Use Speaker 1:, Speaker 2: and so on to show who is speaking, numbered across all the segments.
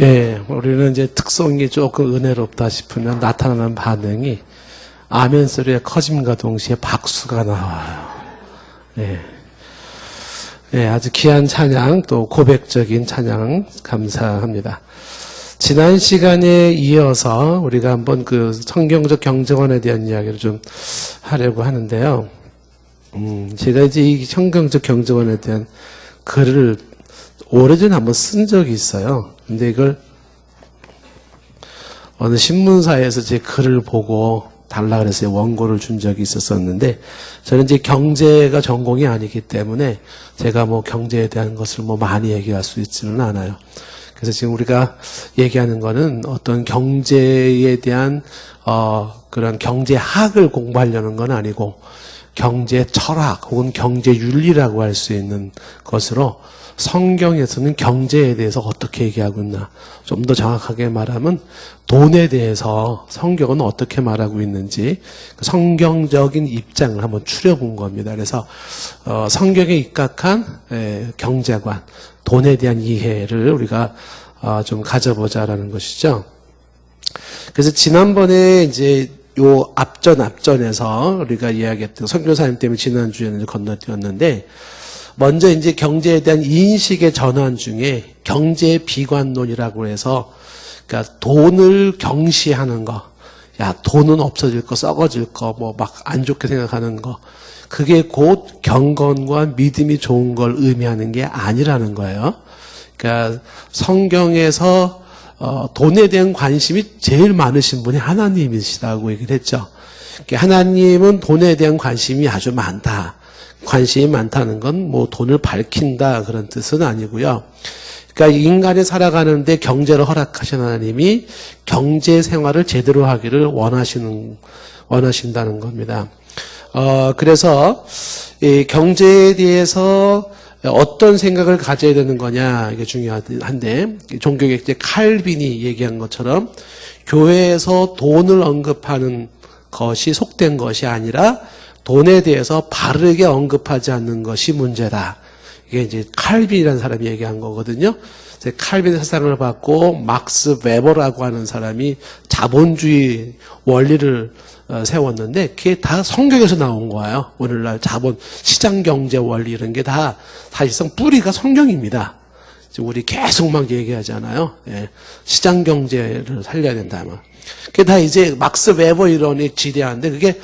Speaker 1: 예, 우리는 이제 특성이 조금 은혜롭다 싶으면 나타나는 반응이 아멘 소리의 커짐과 동시에 박수가 나와요. 예. 예, 아주 귀한 찬양, 또 고백적인 찬양 감사합니다. 지난 시간에 이어서 우리가 한번 그 성경적 경제관에 대한 이야기를 좀 하려고 하는데요. 제가 이제 이 성경적 경제관에 대한 글을 오래전에 한번 쓴 적이 있어요. 근데 이걸 어느 신문사에서 제 글을 보고 달라 그래서 원고를 준 적이 있었는데, 저는 이제 경제가 전공이 아니기 때문에 제가 뭐 경제에 대한 것을 뭐 많이 얘기할 수 있지는 않아요. 그래서 지금 우리가 얘기하는 거는 어떤 경제에 대한 그런 경제학을 공부하려는 건 아니고 경제 철학 혹은 경제 윤리라고 할 수 있는 것으로 성경에서는 경제에 대해서 어떻게 얘기하고 있나, 좀 더 정확하게 말하면 돈에 대해서 성경은 어떻게 말하고 있는지 성경적인 입장을 한번 추려본 겁니다. 그래서 성경에 입각한 경제관, 돈에 대한 이해를 우리가 좀 가져보자라는 것이죠. 그래서 지난번에 이제 요 앞전에서 우리가 이야기했던 선교사님 때문에 지난주에는 건너뛰었는데, 먼저 이제 경제에 대한 인식의 전환 중에 경제 비관론이라고 해서, 그러니까 돈을 경시하는 거, 야, 돈은 없어질 거, 썩어질 거, 뭐 막 안 좋게 생각하는 거, 그게 곧 경건과 믿음이 좋은 걸 의미하는 게 아니라는 거예요. 그러니까 성경에서 돈에 대한 관심이 제일 많으신 분이 하나님이시다고 얘기를 했죠. 그러니까 하나님은 돈에 대한 관심이 아주 많다. 관심이 많다는 건 뭐 돈을 밝힌다 그런 뜻은 아니고요. 그러니까 인간이 살아가는데 경제를 허락하신 하나님이 경제 생활을 제대로 하기를 원하신다는 겁니다. 그래서 이 경제에 대해서 어떤 생각을 가져야 되는 거냐, 이게 중요한데, 종교개혁자 칼빈이 얘기한 것처럼 교회에서 돈을 언급하는 것이 속된 것이 아니라 돈에 대해서 바르게 언급하지 않는 것이 문제다. 이게 이제 칼빈이라는 사람이 얘기한 거거든요. 칼빈의 사상을 받고 막스 웨버라고 하는 사람이 자본주의 원리를 세웠는데, 그게 다 성경에서 나온 거예요. 오늘날 시장경제 원리 이런 게 다 사실상 뿌리가 성경입니다. 우리 계속 막 얘기하잖아요. 예, 시장경제를 살려야 된다. 그게 다 이제 막스 웨버 이론이 지대한데, 그게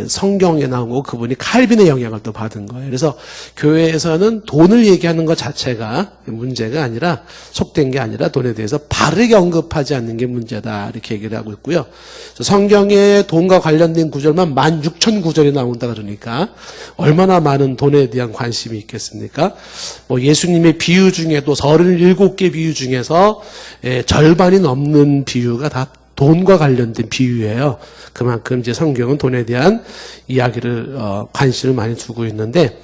Speaker 1: 성경에 나온 거고 그분이 칼빈의 영향을 또 받은 거예요. 그래서 교회에서는 돈을 얘기하는 것 자체가 문제가 아니라, 속된 게 아니라 돈에 대해서 바르게 언급하지 않는 게 문제다, 이렇게 얘기를 하고 있고요. 성경에 돈과 관련된 구절만 16,000구절이 나온다 그러니까 얼마나 많은 돈에 대한 관심이 있겠습니까? 뭐 예수님의 비유 중에도 37개 비유 중에서 절반이 넘는 비유가 다 돈과 관련된 비유예요. 그만큼 이제 성경은 돈에 대한 이야기를 관심을 많이 두고 있는데,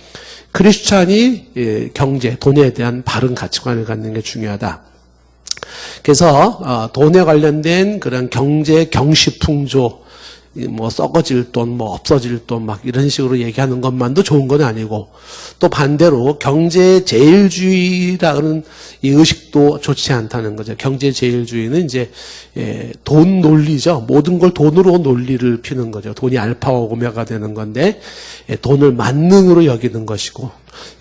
Speaker 1: 크리스찬이 경제, 돈에 대한 바른 가치관을 갖는 게 중요하다. 그래서 돈에 관련된 그런 경제 경시풍조, 뭐 썩어질 돈, 뭐 없어질 돈 막 이런 식으로 얘기하는 것만도 좋은 건 아니고, 또 반대로 경제 제일주의라는 이 의식도 좋지 않다는 거죠. 경제 제일주의는 이제 돈 논리죠. 모든 걸 돈으로 논리를 피는 거죠. 돈이 알파와 오메가가 되는 건데, 돈을 만능으로 여기는 것이고,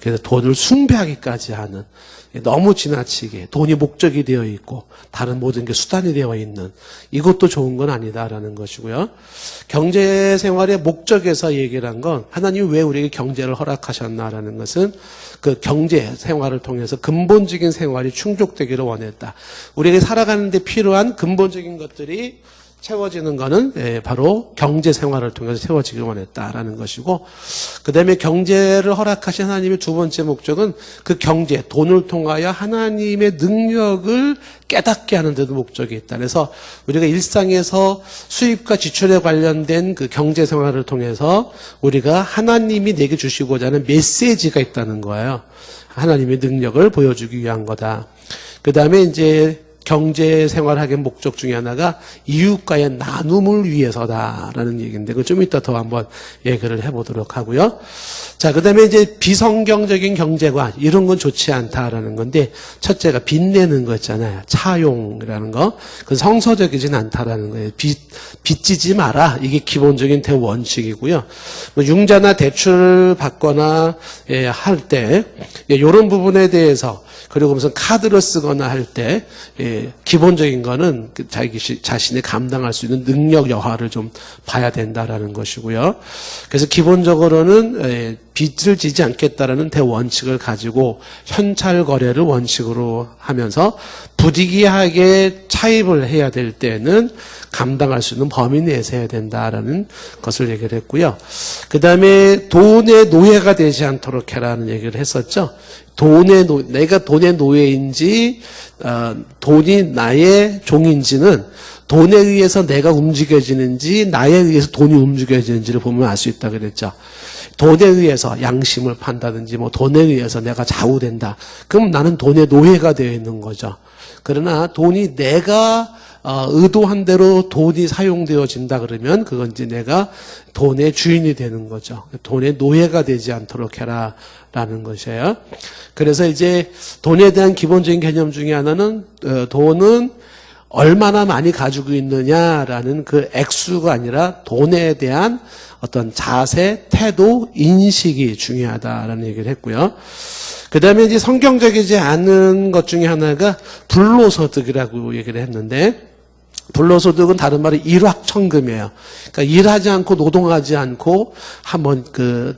Speaker 1: 그래서 돈을 숭배하기까지 하는, 너무 지나치게 돈이 목적이 되어 있고 다른 모든 게 수단이 되어 있는, 이것도 좋은 건 아니다라는 것이고요. 경제 생활의 목적에서 얘기를 한 건, 하나님이 왜 우리에게 경제를 허락하셨나라는 것은 그 경제 생활을 통해서 근본적인 생활이 충족되기를 원했다. 우리에게 살아가는 데 필요한 근본적인 것들이 채워지는 거는 바로 경제 생활을 통해서 채워지길 원했다라는 것이고, 그 다음에 경제를 허락하신 하나님의 두 번째 목적은 그 경제, 돈을 통하여 하나님의 능력을 깨닫게 하는 데도 목적이 있다. 그래서 우리가 일상에서 수입과 지출에 관련된 그 경제 생활을 통해서 우리가 하나님이 내게 주시고자 하는 메시지가 있다는 거예요. 하나님의 능력을 보여주기 위한 거다. 그 다음에 이제 경제 생활하기 목적 중에 하나가 이웃과의 나눔을 위해서다라는 얘기인데, 그거 좀 이따 더 한번 얘기를 해보도록 하고요. 자, 그 다음에 이제 비성경적인 경제관, 이런 건 좋지 않다라는 건데, 첫째가 빚내는 거 있잖아요. 차용이라는 거. 그건 성서적이진 않다라는 거예요. 빚지지 마라. 이게 기본적인 대원칙이고요. 뭐 융자나 대출 받거나 할 때, 이런 부분에 대해서, 그리고 무슨 카드를 쓰거나 할 때 기본적인 거는 자기 자신이 감당할 수 있는 능력 여하를 좀 봐야 된다라는 것이고요. 그래서 기본적으로는 빚을 지지 않겠다라는 대원칙을 가지고 현찰 거래를 원칙으로 하면서 부득이하게 차입을 해야 될 때는 감당할 수 있는 범위 내에서 해야 된다라는 것을 얘기를 했고요. 그 다음에 돈의 노예가 되지 않도록 해라는 얘기를 했었죠. 내가 돈의 노예인지 돈이 나의 종인지는 돈에 의해서 내가 움직여지는지 나에 의해서 돈이 움직여지는지를 보면 알 수 있다 그랬죠. 돈에 의해서 양심을 판다든지 뭐 돈에 의해서 내가 좌우된다. 그럼 나는 돈의 노예가 되어 있는 거죠. 그러나 돈이 내가 의도한 대로 돈이 사용되어진다 그러면 그건 이제 내가 돈의 주인이 되는 거죠. 돈의 노예가 되지 않도록 해라라는 것이에요. 그래서 이제 돈에 대한 기본적인 개념 중에 하나는 돈은 얼마나 많이 가지고 있느냐라는 그 액수가 아니라 돈에 대한 어떤 자세, 태도, 인식이 중요하다라는 얘기를 했고요. 그 다음에 이제 성경적이지 않은 것 중에 하나가 불로소득이라고 얘기를 했는데, 불로소득은 다른 말로 일확천금이에요. 그러니까 일하지 않고 노동하지 않고 한번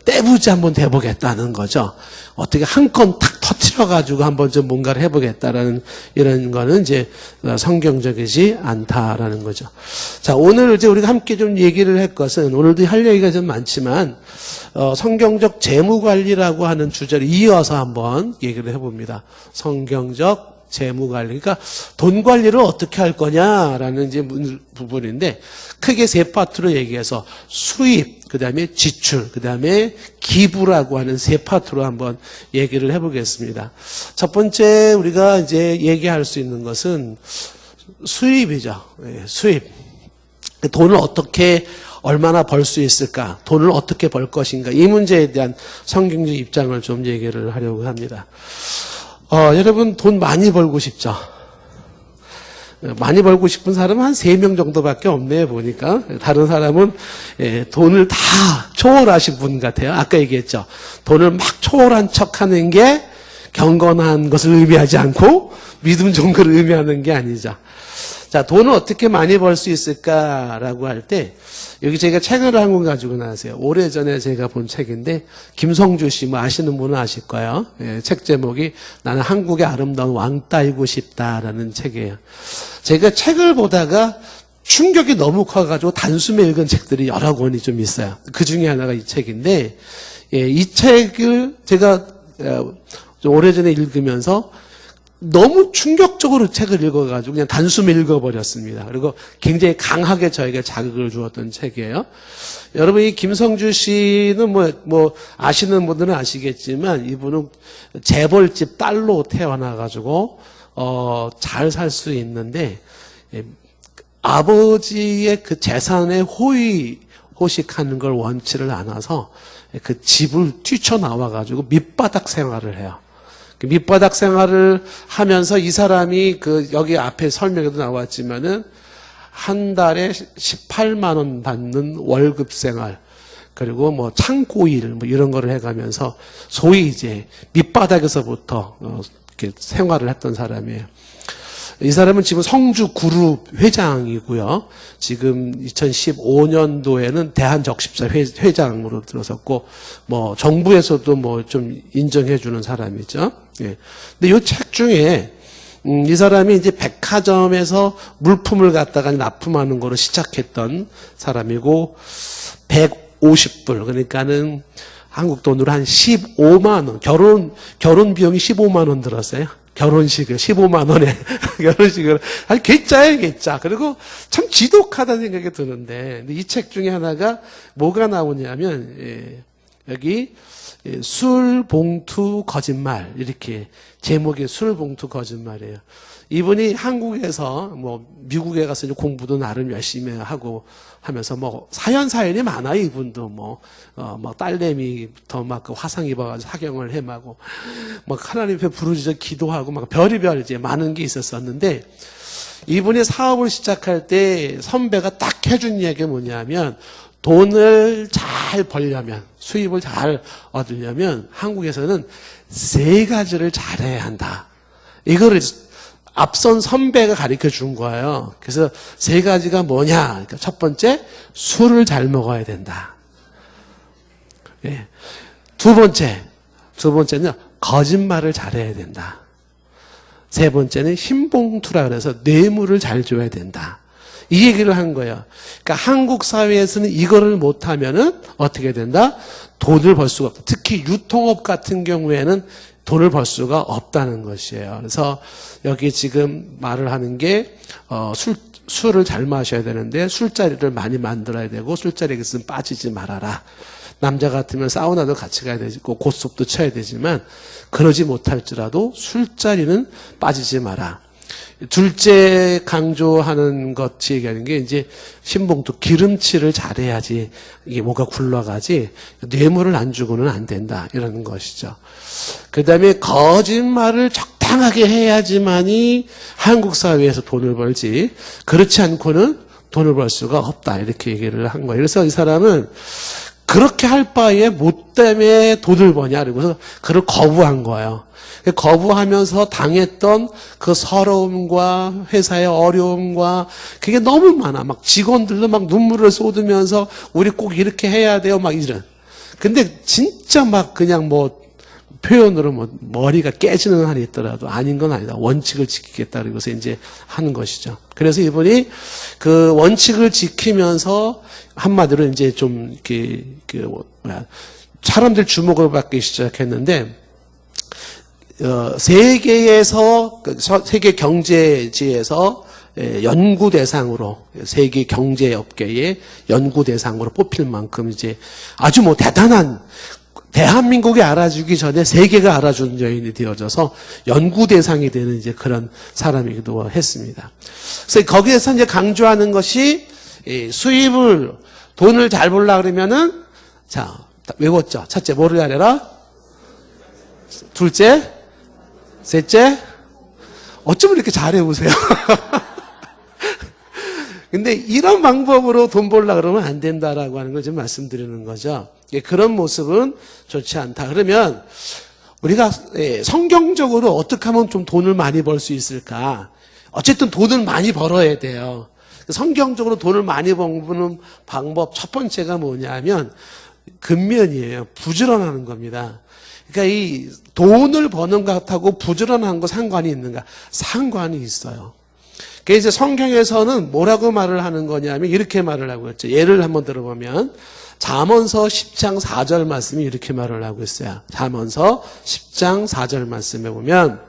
Speaker 1: 떼부지 한번 대보겠다는 거죠. 어떻게 한 건 탁 터트려가지고 한번 좀 뭔가를 해보겠다라는 이런 거는 이제 성경적이지 않다라는 거죠. 자, 오늘 이제 우리가 함께 좀 얘기를 할 것은, 오늘도 할 얘기가 좀 많지만, 성경적 재무관리라고 하는 주제를 이어서 한번 얘기를 해봅니다. 성경적 재무관리. 그러니까 돈 관리를 어떻게 할 거냐라는 이제 부분인데, 크게 세 파트로 얘기해서 수입, 그 다음에 지출, 그 다음에 기부라고 하는 세 파트로 한번 얘기를 해보겠습니다. 첫 번째 우리가 이제 얘기할 수 있는 것은 수입이죠. 수입. 돈을 어떻게 얼마나 벌 수 있을까? 돈을 어떻게 벌 것인가? 이 문제에 대한 성경적 입장을 좀 얘기를 하려고 합니다. 여러분 돈 많이 벌고 싶죠? 많이 벌고 싶은 사람은 한 3명 정도밖에 없네요, 보니까. 다른 사람은 돈을 다 초월하신 분 같아요. 아까 얘기했죠. 돈을 막 초월한 척 하는 게 경건한 것을 의미하지 않고 믿음 종교를 의미하는 게 아니죠. 자, 돈을 어떻게 많이 벌 수 있을까라고 할 때, 여기 제가 책을 한 권 가지고 나왔어요. 오래전에 제가 본 책인데, 김성주 씨, 뭐 아시는 분은 아실 거예요. 책 제목이 나는 한국의 아름다운 왕따이고 싶다라는 책이에요. 제가 책을 보다가 충격이 너무 커가지고 단숨에 읽은 책들이 여러 권이 좀 있어요. 그 중에 하나가 이 책인데, 이 책을 제가 좀 오래전에 읽으면서 너무 충격적으로 책을 읽어가지고 그냥 단숨에 읽어버렸습니다. 그리고 굉장히 강하게 저에게 자극을 주었던 책이에요. 여러분, 이 김성주 씨는 뭐 아시는 분들은 아시겠지만 이분은 재벌집 딸로 태어나가지고 잘 살 수 있는데, 아버지의 그 재산에 호식하는 걸 원치를 않아서 그 집을 뛰쳐나와가지고 밑바닥 생활을 해요. 밑바닥 생활을 하면서 이 사람이 여기 앞에 설명에도 나왔지만은 한 달에 18만 원 받는 월급 생활, 그리고 뭐 창고일 뭐 이런 거를 해가면서 소위 이제 밑바닥에서부터 이렇게 생활을 했던 사람이에요. 이 사람은 지금 성주 그룹 회장이고요. 지금 2015년도에는 대한적십사 회장으로 들어섰고, 뭐 정부에서도 뭐 좀 인정해 주는 사람이죠. 예. 근데 이 책 중에 이 사람이 이제 백화점에서 물품을 갖다가 납품하는 거로 시작했던 사람이고, 150불, 그러니까는 한국 돈으로 한 15만 원, 결혼 비용이 15만 원 들었어요. 결혼식을 15만 원에 결혼식을 아니 괴짜예요, 괴짜. 그리고 참 지독하다는 생각이 드는데, 이 책 중에 하나가 뭐가 나오냐면, 여기 술 봉투 거짓말 이렇게 제목이 술 봉투 거짓말이에요. 이분이 한국에서 뭐 미국에 가서 이제 공부도 나름 열심히 하고 하면서 뭐 사연이 많아요. 이분도 막 딸내미부터 막 그 화상 입어가지고 사경을 해마고 막 하나님 앞에 부르짖어 기도하고 막 별의별 이제 많은 게 있었었는데 이분이 사업을 시작할 때 선배가 딱 해준 얘기가 뭐냐면 돈을 잘 벌려면 수입을 잘 얻으려면 한국에서는 세 가지를 잘해야 한다. 이거를 앞선 선배가 가르쳐 준 거예요. 그래서 세 가지가 뭐냐? 그러니까 첫 번째, 술을 잘 먹어야 된다. 예. 두 번째는 거짓말을 잘해야 된다. 세 번째는 흰봉투라 그래서 뇌물을 잘 줘야 된다. 이 얘기를 한 거예요. 그러니까 한국 사회에서는 이거를 못하면은 어떻게 된다? 돈을 벌 수가 없다. 특히 유통업 같은 경우에는 돈을 벌 수가 없다는 것이에요. 그래서 여기 지금 말을 하는 게 술을 잘 마셔야 되는데 술자리를 많이 만들어야 되고 술자리에 있으면 빠지지 말아라. 남자 같으면 사우나도 같이 가야 되고 고스톱도 쳐야 되지만 그러지 못할지라도 술자리는 빠지지 마라. 둘째 강조하는 것이 얘기하는 게 이제 신봉투 기름칠을 잘해야지 이게 뭐가 굴러가지 뇌물을 안 주고는 안 된다 이런 것이죠. 그 다음에 거짓말을 적당하게 해야지만이 한국 사회에서 돈을 벌지 그렇지 않고는 돈을 벌 수가 없다 이렇게 얘기를 한 거예요. 그래서 이 사람은 그렇게 할 바에 뭐 때문에 돈을 버냐 그러고서 그걸 거부한 거예요. 거부하면서 당했던 그 서러움과 회사의 어려움과 그게 너무 많아. 막 직원들도 막 눈물을 쏟으면서 우리 꼭 이렇게 해야 돼요. 막 이런. 근데 진짜 막 그냥 뭐 표현으로 뭐 머리가 깨지는 한이 있더라도 아닌 건 아니다. 원칙을 지키겠다. 그러고서 이제 하는 것이죠. 그래서 이분이 그 원칙을 지키면서 한마디로 이제 좀 이렇게 사람들 주목을 받기 시작했는데 세계에서 세계 경제지에서 연구 대상으로 세계 경제 업계의 연구 대상으로 뽑힐 만큼 이제 아주 뭐 대단한 대한민국이 알아주기 전에 세계가 알아주는 여인이 되어져서 연구 대상이 되는 이제 그런 사람이기도 했습니다. 그래서 거기에서 이제 강조하는 것이 수입을 돈을 잘 벌라 그러면은 자 외웠죠. 첫째 뭐를 잘해라. 둘째, 셋째. 어쩌면 이렇게 잘해 보세요. 근데 이런 방법으로 돈 벌라 그러면 안 된다라고 하는 걸 좀 말씀드리는 거죠. 그런 모습은 좋지 않다. 그러면 우리가 성경적으로 어떻게 하면 좀 돈을 많이 벌 수 있을까? 어쨌든 돈을 많이 벌어야 돼요. 성경적으로 돈을 많이 버는 방법 첫 번째가 뭐냐면 근면이에요. 부지런하는 겁니다. 그러니까 이 돈을 버는 것하고 부지런한 거 상관이 있는가? 상관이 있어요. 그래서 이제 성경에서는 뭐라고 말을 하는 거냐면 이렇게 말을 하고 있죠. 예를 한번 들어보면 잠언서 10장 4절 말씀이 이렇게 말을 하고 있어요. 잠언서 10장 4절 말씀에 보면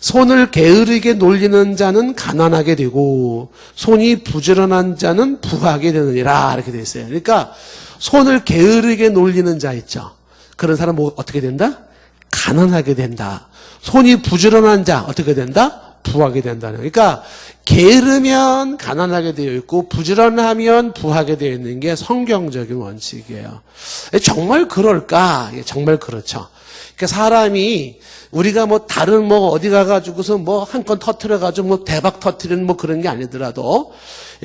Speaker 1: 손을 게으르게 놀리는 자는 가난하게 되고 손이 부지런한 자는 부하게 되느니라 이렇게 되어 있어요. 그러니까 손을 게으르게 놀리는 자 있죠. 그런 사람 뭐 어떻게 된다? 가난하게 된다. 손이 부지런한 자 어떻게 된다? 부하게 된다는. 그러니까 게으르면 가난하게 되어 있고 부지런하면 부하게 되어 있는 게 성경적인 원칙이에요. 정말 그럴까? 정말 그렇죠. 그러니까 사람이 우리가 뭐 다른 뭐 어디 가가지고서 뭐 한 건 터트려가지고 뭐 대박 터트리는 뭐 그런 게 아니더라도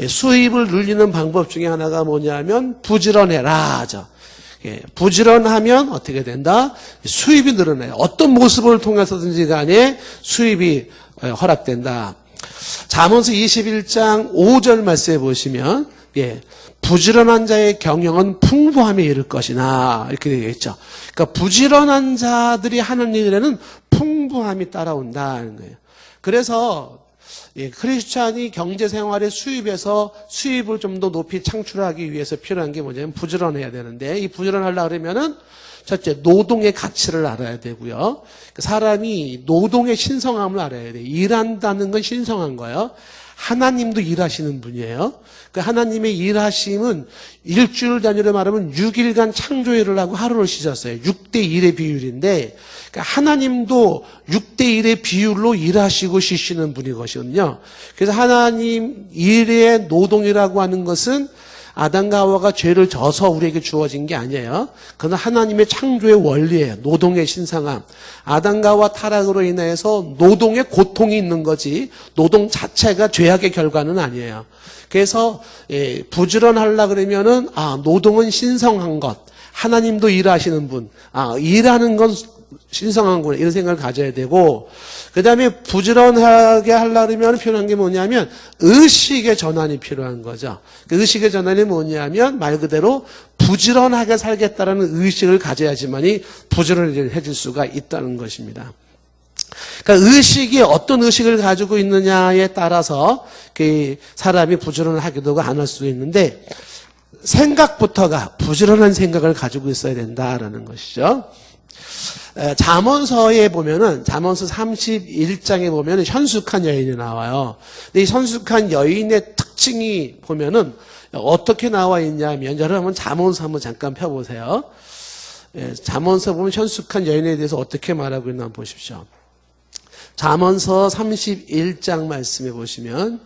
Speaker 1: 수입을 늘리는 방법 중에 하나가 뭐냐면 부지런해라 하죠. 부지런하면 어떻게 된다? 수입이 늘어나요. 어떤 모습을 통해서든지 간에 수입이 허락된다. 잠언서 21장 5절 말씀에 보시면 부지런한 자의 경영은 풍부함에 이를 것이나 이렇게 되어 있죠. 그러니까 부지런한 자들이 하는 일에는 풍부함이 따라온다는 거예요. 그래서 크리스찬이 경제생활의 수입에서 수입을 좀 더 높이 창출하기 위해서 필요한 게 뭐냐면 부지런해야 되는데 이 부지런하려고 그러면은 첫째 노동의 가치를 알아야 되고요. 사람이 노동의 신성함을 알아야 돼요. 일한다는 건 신성한 거예요. 하나님도 일하시는 분이에요. 그 하나님의 일하심은 일주일 단위로 말하면 6일간 창조일을 하고 하루를 쉬셨어요. 6대1의 비율인데 그러니까 하나님도 6대1의 비율로 일하시고 쉬시는 분이거든요. 그래서 하나님 일의 노동이라고 하는 것은 아담과 하와가 죄를 져서 우리에게 주어진 게 아니에요. 그건 하나님의 창조의 원리예요. 노동의 신성함. 아담과 하와 타락으로 인해서 노동의 고통이 있는 거지 노동 자체가 죄악의 결과는 아니에요. 그래서 부지런하려 그러면은 노동은 신성한 것. 하나님도 일하시는 분. 일하는 건 신성한구나 이런 생각을 가져야 되고 그 다음에 부지런하게 하려면 필요한 게 뭐냐면 의식의 전환이 필요한 거죠. 그 의식의 전환이 뭐냐면 말 그대로 부지런하게 살겠다라는 의식을 가져야지만이 부지런해질 수가 있다는 것입니다. 그러니까 의식이 어떤 의식을 가지고 있느냐에 따라서 그 사람이 부지런을 하기도 하고 안 할 수도 있는데 생각부터가 부지런한 생각을 가지고 있어야 된다라는 것이죠. 잠언서에 보면은 잠언서 31장에 보면은 현숙한 여인이 나와요. 근데 이 현숙한 여인의 특징이 보면은 어떻게 나와 있냐면 여러분 한번 잠언서 한번 잠깐 펴보세요. 잠언서 보면 현숙한 여인에 대해서 어떻게 말하고 있나 한번 보십시오. 잠언서 31장 말씀해 보시면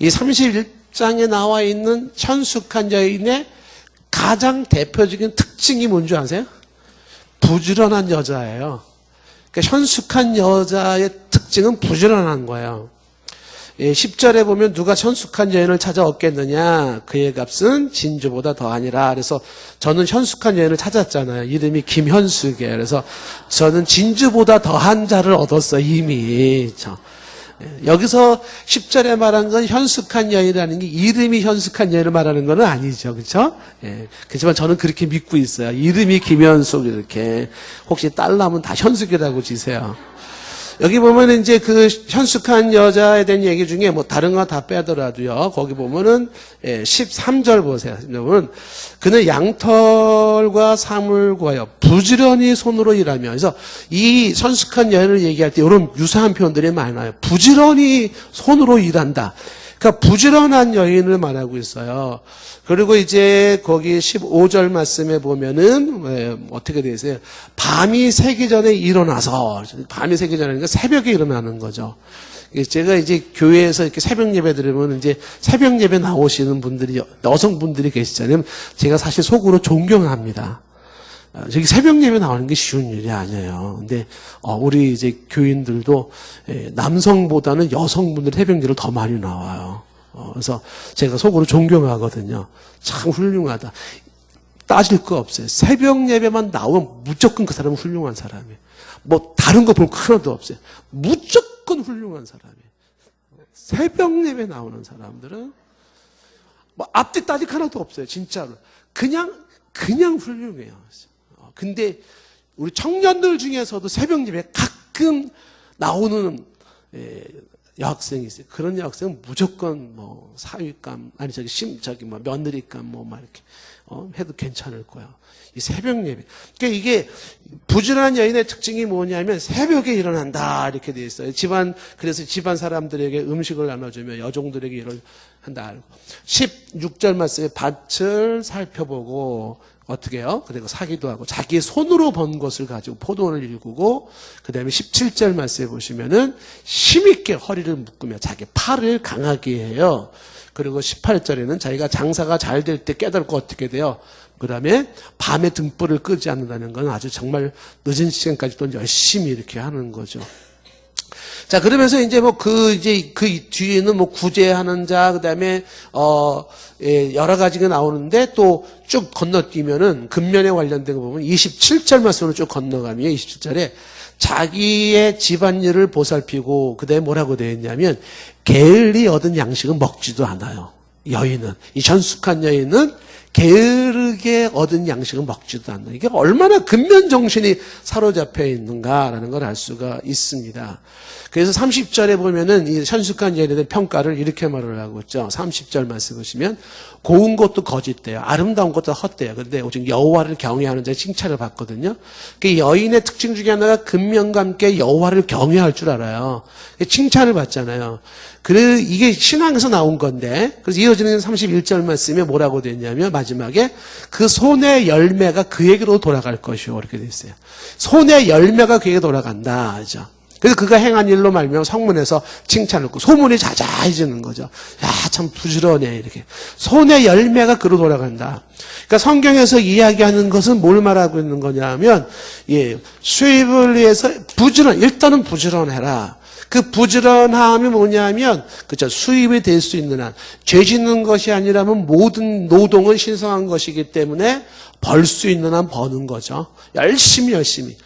Speaker 1: 이 31장에 나와 있는 현숙한 여인의 가장 대표적인 특징이 뭔지 아세요? 부지런한 여자예요. 그러니까 현숙한 여자의 특징은 부지런한 거예요. 10절에 보면 누가 현숙한 여인을 찾아 얻겠느냐 그의 값은 진주보다 더하니라. 그래서 저는 현숙한 여인을 찾았잖아요. 이름이 김현숙이에요. 그래서 저는 진주보다 더한 자를 얻었어요. 이미 여기서 10절에 말한 건 현숙한 여인이라는 게 이름이 현숙한 여인을 말하는 건 아니죠. 그렇죠? 그렇지만 저는 그렇게 믿고 있어요. 이름이 김현숙 이렇게 혹시 딸 나면 다 현숙이라고 지세요. 여기 보면 이제 그 현숙한 여자에 대한 얘기 중에 뭐 다른 거 다 빼더라도요. 거기 보면은 13절 보세요. 보면 그는 양털과 사물과요 부지런히 손으로 일하며. 그래서 이 현숙한 여인을 얘기할 때 이런 유사한 표현들이 많아요. 부지런히 손으로 일한다. 그러니까 부지런한 여인을 말하고 있어요. 그리고 이제 거기 15절 말씀에 보면은 어떻게 되어 있어요? 밤이 새기 전에 일어나서 밤이 새기 전에 새벽에 일어나는 거죠. 제가 이제 교회에서 이렇게 새벽 예배 드리면 이제 새벽 예배 나오시는 분들이 여성분들이 계시잖아요. 제가 사실 속으로 존경합니다. 저기 새벽 예배 나오는 게 쉬운 일이 아니에요. 근데 우리 이제 교인들도 남성보다는 여성분들 새벽 예배를 더 많이 나와요. 그래서 제가 속으로 존경하거든요. 참 훌륭하다. 따질 거 없어요. 새벽 예배만 나오면 무조건 그 사람은 훌륭한 사람이에요. 뭐 다른 거 볼 거 하나도 없어요. 무조건 훌륭한 사람이에요. 새벽 예배 나오는 사람들은 뭐 앞뒤 따질 거 하나도 없어요. 진짜로. 그냥 훌륭해요. 근데 우리 청년들 중에서도 새벽 예배 가끔 나오는 여학생이 있어요. 그런 여학생은 무조건 뭐 사위감 뭐 며느리감 뭐 막 이렇게 해도 괜찮을 거야. 이 새벽 예배. 그러니까 이게 부지런한 여인의 특징이 뭐냐면 새벽에 일어난다 이렇게 돼 있어요. 그래서 집안 사람들에게 음식을 나눠주며 여종들에게 일을 한다. 16절 말씀에 밭을 살펴보고 어떻게 해요? 그리고 사기도 하고 자기 손으로 번 것을 가지고 포도원을 일구고 그 다음에 17절 말씀에 보시면은 힘있게 허리를 묶으며 자기 팔을 강하게 해요. 그리고 18절에는 자기가 장사가 잘 될 때 깨닫고 어떻게 돼요? 그 다음에 밤에 등불을 끄지 않는다는 건 아주 정말 늦은 시간까지 또 열심히 이렇게 하는 거죠. 자, 그러면서 이제 그 뒤에는 뭐 구제하는 자, 그 다음에, 여러 가지가 나오는데 또 쭉 건너뛰면은 근면에 관련된 거 보면 27절 말씀으로 쭉 건너가면 27절에 자기의 집안일을 보살피고 그 다음에 뭐라고 되어 있냐면 게을리 얻은 양식은 먹지도 않아요. 여인은. 이 현숙한 여인은 게으르게 얻은 양식은 먹지도 않는다. 이게 얼마나 근면 정신이 사로잡혀 있는가라는 걸 알 수가 있습니다. 그래서 30절에 보면은 이 선숙한 여인에 대한 평가를 이렇게 말을 하고 있죠. 30절 말씀 보시면 고운 것도 거짓돼요. 아름다운 것도 헛돼요. 그런데 오직 여호와를 경외하는 자의 칭찬을 받거든요. 그 여인의 특징 중에 하나가 근면과 함께 여호와를 경외할 줄 알아요. 칭찬을 받잖아요. 그래 이게 신앙에서 나온 건데 그래서 이어지는 31절 말씀에 뭐라고 되냐면 마지막에 그 손의 열매가 그에게로 돌아갈 것이요 이렇게 돼 있어요. 손의 열매가 그에게 돌아간다. 그죠? 그래서 그가 행한 일로 말미암아 성문에서 칭찬을 듣고 소문이 자자해지는 거죠. 야, 참 부지런해 이렇게. 손의 열매가 그로 돌아간다. 그러니까 성경에서 이야기하는 것은 뭘 말하고 있는 거냐면 수입을 위해서 일단은 부지런해라. 그 부지런함이 뭐냐면 그렇죠. 수입이 될 수 있는 한 죄 짓는 것이 아니라면 모든 노동은 신성한 것이기 때문에 벌 수 있는 한 버는 거죠. 열심히.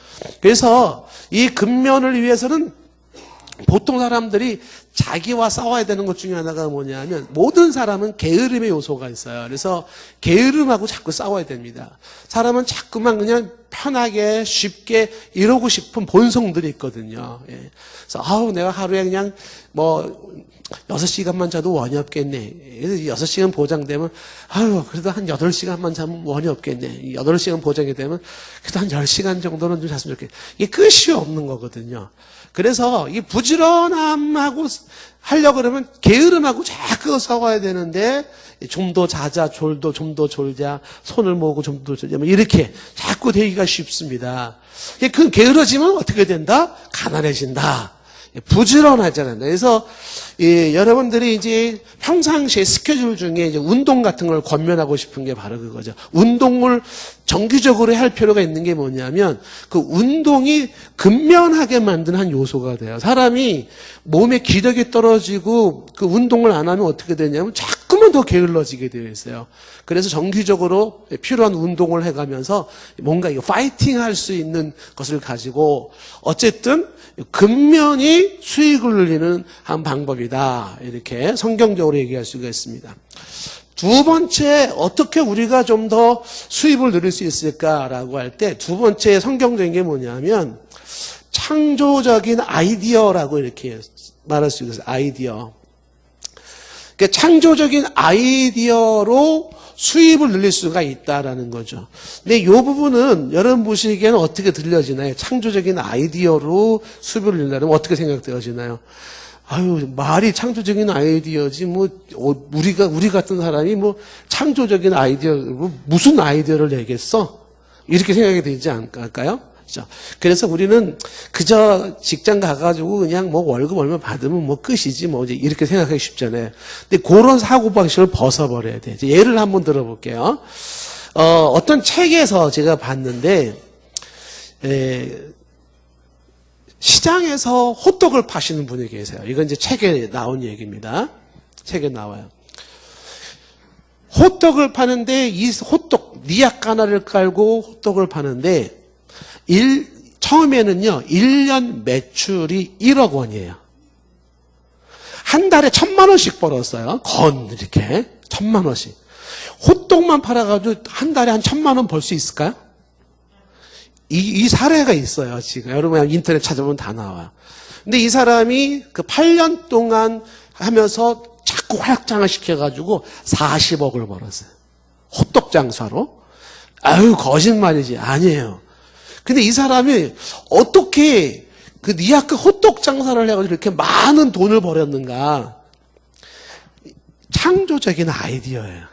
Speaker 1: 그래서 이 근면을 위해서는 보통 사람들이 자기와 싸워야 되는 것 중에 하나가 뭐냐면 모든 사람은 게으름의 요소가 있어요. 그래서 게으름하고 자꾸 싸워야 됩니다. 사람은 자꾸만 그냥 편하게 쉽게 이러고 싶은 본성들이 있거든요. 그래서 내가 하루에 그냥 6시간만 자도 원이 없겠네. 6시간 보장되면 그래도 한 8시간만 자면 원이 없겠네. 8시간 보장이 되면 그래도 한 10시간 정도는 좀 잤으면 좋겠네. 이게 끝이 없는 거거든요. 그래서 이 부지런함하고 하려고 그러면 게으름하고 자꾸 싸워야 되는데 좀 더 자자, 좀 더 졸자, 손을 모으고 좀 더 졸자, 이렇게 자꾸 되기가 쉽습니다. 그 게으러지면 어떻게 된다? 가난해진다. 부지런하잖아요. 그래서 여러분들이 이제 평상시에 스케줄 중에 이제 운동 같은 걸 권면하고 싶은 게 바로 그거죠. 운동을 정기적으로 할 필요가 있는 게 뭐냐면 그 운동이 근면하게 만드는 한 요소가 돼요. 사람이 몸에 기력이 떨어지고 그 운동을 안 하면 어떻게 되냐면 자꾸만 더 게을러지게 되어 있어요. 그래서 정기적으로 필요한 운동을 해가면서 뭔가 이거 파이팅 할 수 있는 것을 가지고 어쨌든 근면이 수익을 늘리는 한 방법이다. 이렇게 성경적으로 얘기할 수가 있습니다. 두 번째, 어떻게 우리가 좀 더 수입을 누릴 수 있을까라고 할 때 두 번째 성경적인 게 뭐냐면 창조적인 아이디어라고 이렇게 말할 수 있어요. 아이디어. 그러니까 창조적인 아이디어로 수입을 늘릴 수가 있다라는 거죠. 근데 이 부분은 여러분 보시기에는 어떻게 들려지나요? 창조적인 아이디어로 수입을 늘리려면 어떻게 생각되어지나요? 말이 창조적인 아이디어지, 우리 같은 사람이 창조적인 아이디어, 무슨 아이디어를 내겠어? 이렇게 생각이 되지 않을까요? 그래서 우리는 그저 직장 가가지고 그냥 월급 얼마 받으면 끝이지 이제 이렇게 생각하기 쉽잖아요. 근데 그런 사고방식을 벗어버려야 돼. 예를 한번 들어볼게요. 어떤 책에서 제가 봤는데, 시장에서 호떡을 파시는 분이 계세요. 이건 이제 책에 나온 얘기입니다. 책에 나와요. 호떡을 파는데 이 호떡, 니약 하나를 깔고 호떡을 파는데 처음에는요, 1년 매출이 1억 원이에요. 한 달에 1,000만 원씩 벌었어요. 이렇게. 1,000만 원씩. 호떡만 팔아가지고 한 달에 한 1,000만 원 벌 수 있을까요? 이 사례가 있어요, 지금. 여러분 인터넷 찾아보면 다 나와요. 근데 이 사람이 그 8년 동안 하면서 자꾸 활약장을 시켜가지고 40억을 벌었어요. 호떡 장사로. 거짓말이지. 아니에요. 근데 이 사람이 어떻게 그 니아크 호떡 장사를 해가지고 이렇게 많은 돈을 벌였는가? 창조적인 아이디어예요.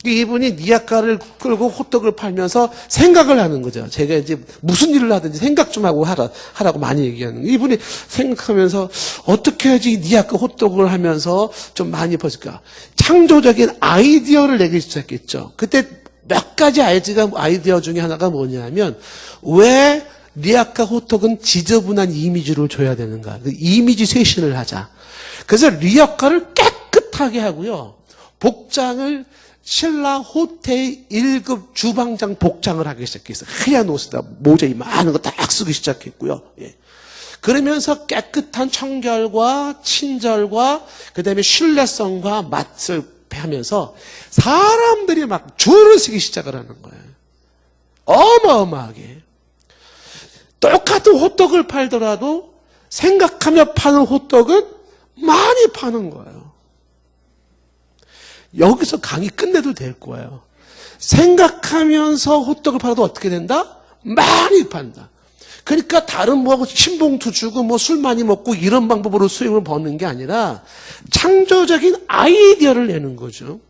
Speaker 1: 이분이 니아카를 끌고 호떡을 팔면서 생각을 하는 거죠. 제가 이제 무슨 일을 하든지 생각 좀 하고 하라고 많이 얘기하는 거예요. 이분이 생각하면서 어떻게 해야지 니아카 호떡을 하면서 좀 많이 벌을까? 창조적인 아이디어를 내기 시작했죠. 그때 몇 가지 아이디어 중에 하나가 뭐냐면 왜 니아카 호떡은 지저분한 이미지를 줘야 되는가? 그 이미지 쇄신을 하자. 그래서 리아카를 깨끗하게 하고요. 복장을 신라 호텔 1급 주방장 복장을 하기 시작했어요. 하얀 옷에다 모자 많은 거 딱 쓰기 시작했고요. 그러면서 깨끗한 청결과 친절과 그다음에 신뢰성과 맛을 하면서 사람들이 막 줄을 서기 시작을 하는 거예요. 어마어마하게. 똑같은 호떡을 팔더라도 생각하며 파는 호떡은 많이 파는 거예요. 여기서 강의 끝내도 될 거예요. 생각하면서 호떡을 팔아도 어떻게 된다? 많이 판다. 그러니까 다른 뭐하고 신봉투 주고 뭐 술 많이 먹고 이런 방법으로 수익을 버는 게 아니라 창조적인 아이디어를 내는 거죠.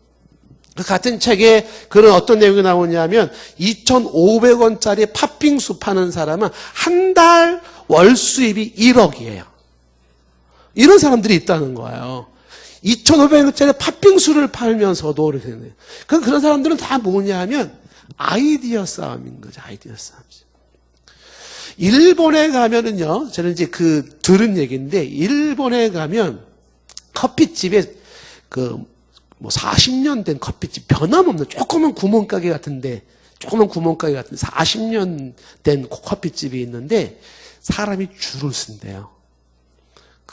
Speaker 1: 같은 책에 그런 어떤 내용이 나오냐면 2,500원짜리 팥빙수 파는 사람은 한 달 월 수입이 1억이에요. 이런 사람들이 있다는 거예요. 2,500원짜리 팥빙수를 팔면서도 그렇게 되네요. 그런 사람들은 다 뭐냐 하면 아이디어 싸움인 거죠. 아이디어 싸움. 일본에 가면은요, 저는 이제 들은 얘기인데, 일본에 가면 커피집에 뭐 40년 된 커피집, 변함없는 조그만 구멍가게 같은데, 40년 된 커피집이 있는데, 사람이 줄을 쓴대요.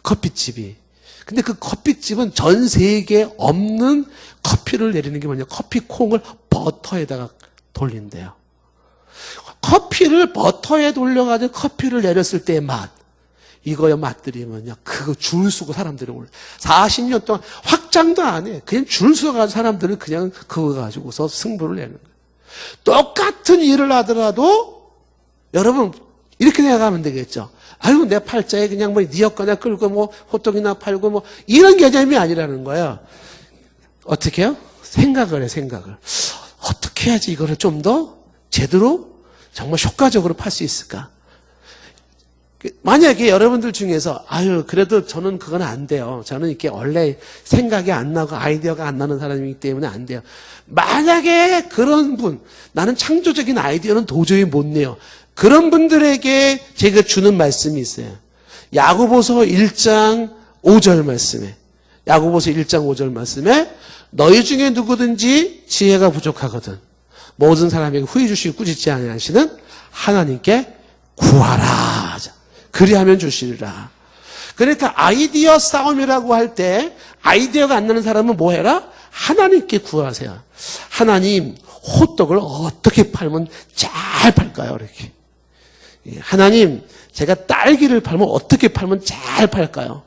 Speaker 1: 커피집이. 근데 그 커피집은 전 세계에 없는 커피를 내리는 게 뭐냐, 커피콩을 버터에다가 돌린대요. 커피를 버터에 돌려가지고 커피를 내렸을 때의 맛. 이거의 맛들이 뭐냐. 그거 줄 서고 사람들이 올려. 40년 동안 확장도 안 해. 그냥 줄 서가지고 사람들은 그냥 그거 가지고서 승부를 내는 거예요. 똑같은 일을 하더라도 여러분 이렇게 생각하면 되겠죠. 아유, 내 팔자에 그냥 뭐 니엇거나 끌고 뭐 호떡이나 팔고 뭐 이런 개념이 아니라는 거예요. 어떻게 해요? 생각을 해, 생각을. 어떻게 해야지 이거를 좀 더 제대로 정말 효과적으로 팔 수 있을까? 만약에 여러분들 중에서 아유 그래도 저는 그건 안 돼요. 저는 이렇게 원래 생각이 안 나고 아이디어가 안 나는 사람이기 때문에 안 돼요. 만약에 그런 분, 나는 창조적인 아이디어는 도저히 못 내요. 그런 분들에게 제가 주는 말씀이 있어요. 야고보서 1장 5절 말씀에, 야고보서 1장 5절 말씀에 너희 중에 누구든지 지혜가 부족하거든 모든 사람에게 후히 주시고 꾸짖지 아니하시는 하나님께 구하라. 그리하면 주시리라. 그러니까 아이디어 싸움이라고 할 때 아이디어가 안 나는 사람은 뭐 해라? 하나님께 구하세요. 하나님, 호떡을 어떻게 팔면 잘 팔까요? 이렇게. 하나님, 제가 딸기를 팔면 어떻게 팔면 잘 팔까요?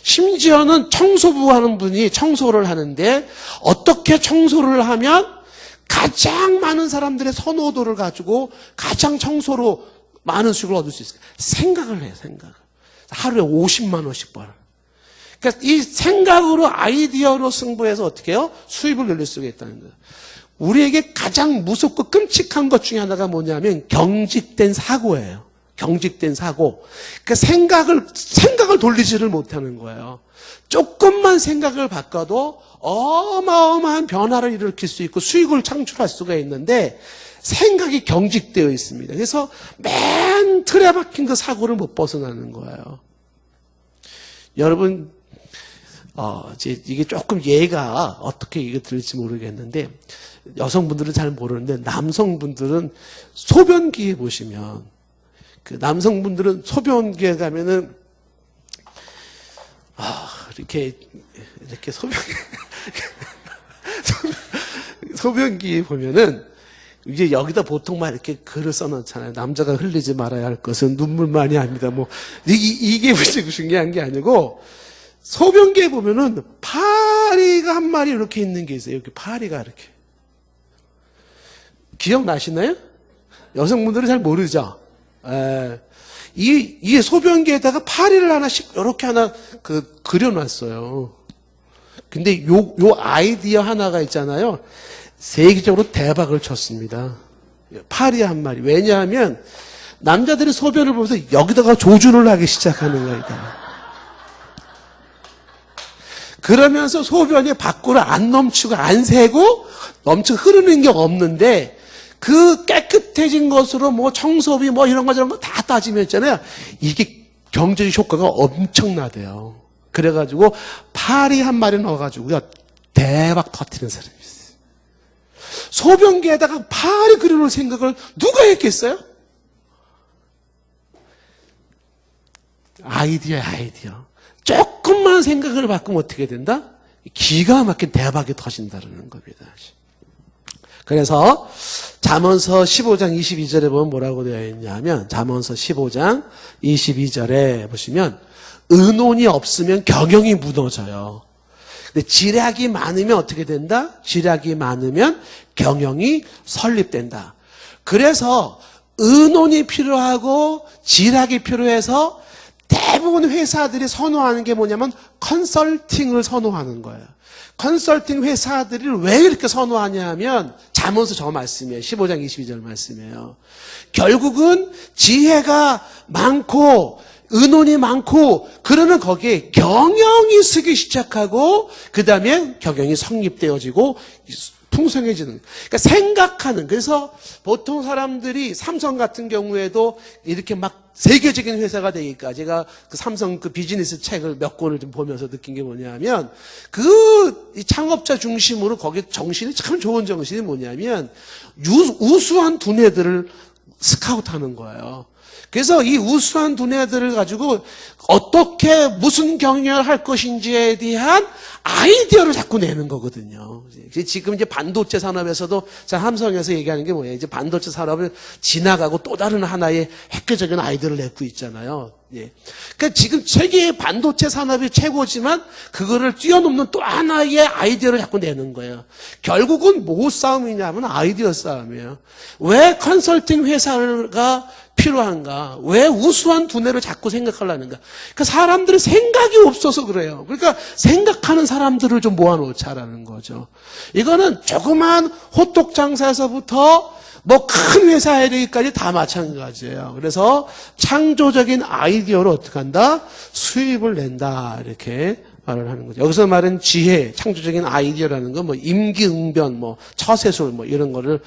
Speaker 1: 심지어는 청소부 하는 분이 청소를 하는데 어떻게 청소를 하면 가장 많은 사람들의 선호도를 가지고 가장 청소로 많은 수익을 얻을 수 있어요. 생각을 해요, 생각을. 하루에 50만 원씩 벌어. 그러니까 이 생각으로 아이디어로 승부해서 어떻게 해요? 수입을 늘릴 수가 있다는 거예요. 우리에게 가장 무섭고 끔찍한 것 중에 하나가 뭐냐면 경직된 사고예요. 경직된 사고. 그러니까 생각을 돌리지를 못하는 거예요. 조금만 생각을 바꿔도 어마어마한 변화를 일으킬 수 있고 수익을 창출할 수가 있는데 생각이 경직되어 있습니다. 그래서 맨 틀에 박힌 그 사고를 못 벗어나는 거예요. 여러분, 이게 조금 예가 어떻게 이게 들릴지 모르겠는데 여성분들은 잘 모르는데 남성분들은 소변기에 보시면 그 남성분들은 소변기에 가면은 이렇게 소변기에 보면은 이제 여기다 보통 막 이렇게 글을 써놓잖아요. 남자가 흘리지 말아야 할 것은 눈물만이 아닙니다. 뭐 이게 무슨 중요한 게 아니고 소변기에 보면은 파리가 한 마리 이렇게 있는 게 있어요. 여기 파리가 이렇게 기억나시나요? 여성분들은 잘 모르죠. 이 소변기에다가 파리를 하나씩 이렇게 하나 그려놨어요. 근데 요 아이디어 하나가 있잖아요. 세계적으로 대박을 쳤습니다. 파리 한 마리. 왜냐하면 남자들이 소변을 보면서 여기다가 조준을 하기 시작하는 거니까. 그러면서 소변이 밖으로 안 넘치고 안 새고 흐르는 게 없는데 그 깨끗해진 것으로 뭐 청소비 뭐 이런 거 저런 거 다 따지면 있잖아요. 이게 경제적 효과가 엄청나대요. 그래가지고 파리 한 마리 넣어가지고요 대박 터뜨리는 사람이 있어요. 소변기에다가 파리 그려놓을 생각을 누가 했겠어요? 아이디어. 조금만 생각을 바꾸면 어떻게 된다? 기가 막힌 대박이 터진다는 겁니다. 그래서 잠언서 15장 22절에 보면 뭐라고 되어 있냐면 잠언서 15장 22절에 보시면 의논이 없으면 경영이 무너져요. 근데 지략이 많으면 어떻게 된다? 지략이 많으면 경영이 설립된다. 그래서 의논이 필요하고 지략이 필요해서 대부분 회사들이 선호하는 게 뭐냐면 컨설팅을 선호하는 거예요. 컨설팅 회사들이 왜 이렇게 선호하냐 하면 잠언서 저 말씀이에요. 15장 22절 말씀이에요. 결국은 지혜가 많고 의논이 많고 그러면 거기에 경영이 쓰기 시작하고 그 다음에 경영이 성립되어지고 풍성해지는. 그러니까 생각하는. 그래서 보통 사람들이 삼성 같은 경우에도 이렇게 막 세계적인 회사가 되니까 제가 그 삼성 그 비즈니스 책을 몇 권을 좀 보면서 느낀 게 뭐냐면 이 창업자 중심으로 거기 정신이 참 좋은 정신이 뭐냐면 우수한 두뇌들을 스카우트하는 거예요. 그래서 이 우수한 두뇌들을 가지고 어떻게 무슨 경영을 할 것인지에 대한 아이디어를 자꾸 내는 거거든요. 지금 이제 반도체 산업에서도 삼성에서 얘기하는 게 뭐예요? 이제 반도체 산업을 지나가고 또 다른 하나의 획기적인 아이디어를 내고 있잖아요. 예. 그러니까 지금 세계의 반도체 산업이 최고지만 그거를 뛰어넘는 또 하나의 아이디어를 자꾸 내는 거예요. 결국은 뭐 싸움이냐면 아이디어 싸움이에요. 왜 컨설팅 회사가 필요한가? 왜 우수한 두뇌를 자꾸 생각하려는가? 그러니까 사람들이 생각이 없어서 그래요. 그러니까 생각하는 사람들을 좀 모아놓자라는 거죠. 이거는 조그만 호떡 장사에서부터 뭐 큰 회사에 되기까지 다 마찬가지예요. 그래서 창조적인 아이디어로 어떻게 한다? 수입을 낸다. 이렇게 말을 하는 거죠. 여기서 말은 지혜, 창조적인 아이디어라는 건 뭐 임기응변, 뭐 처세술, 뭐 이런 거를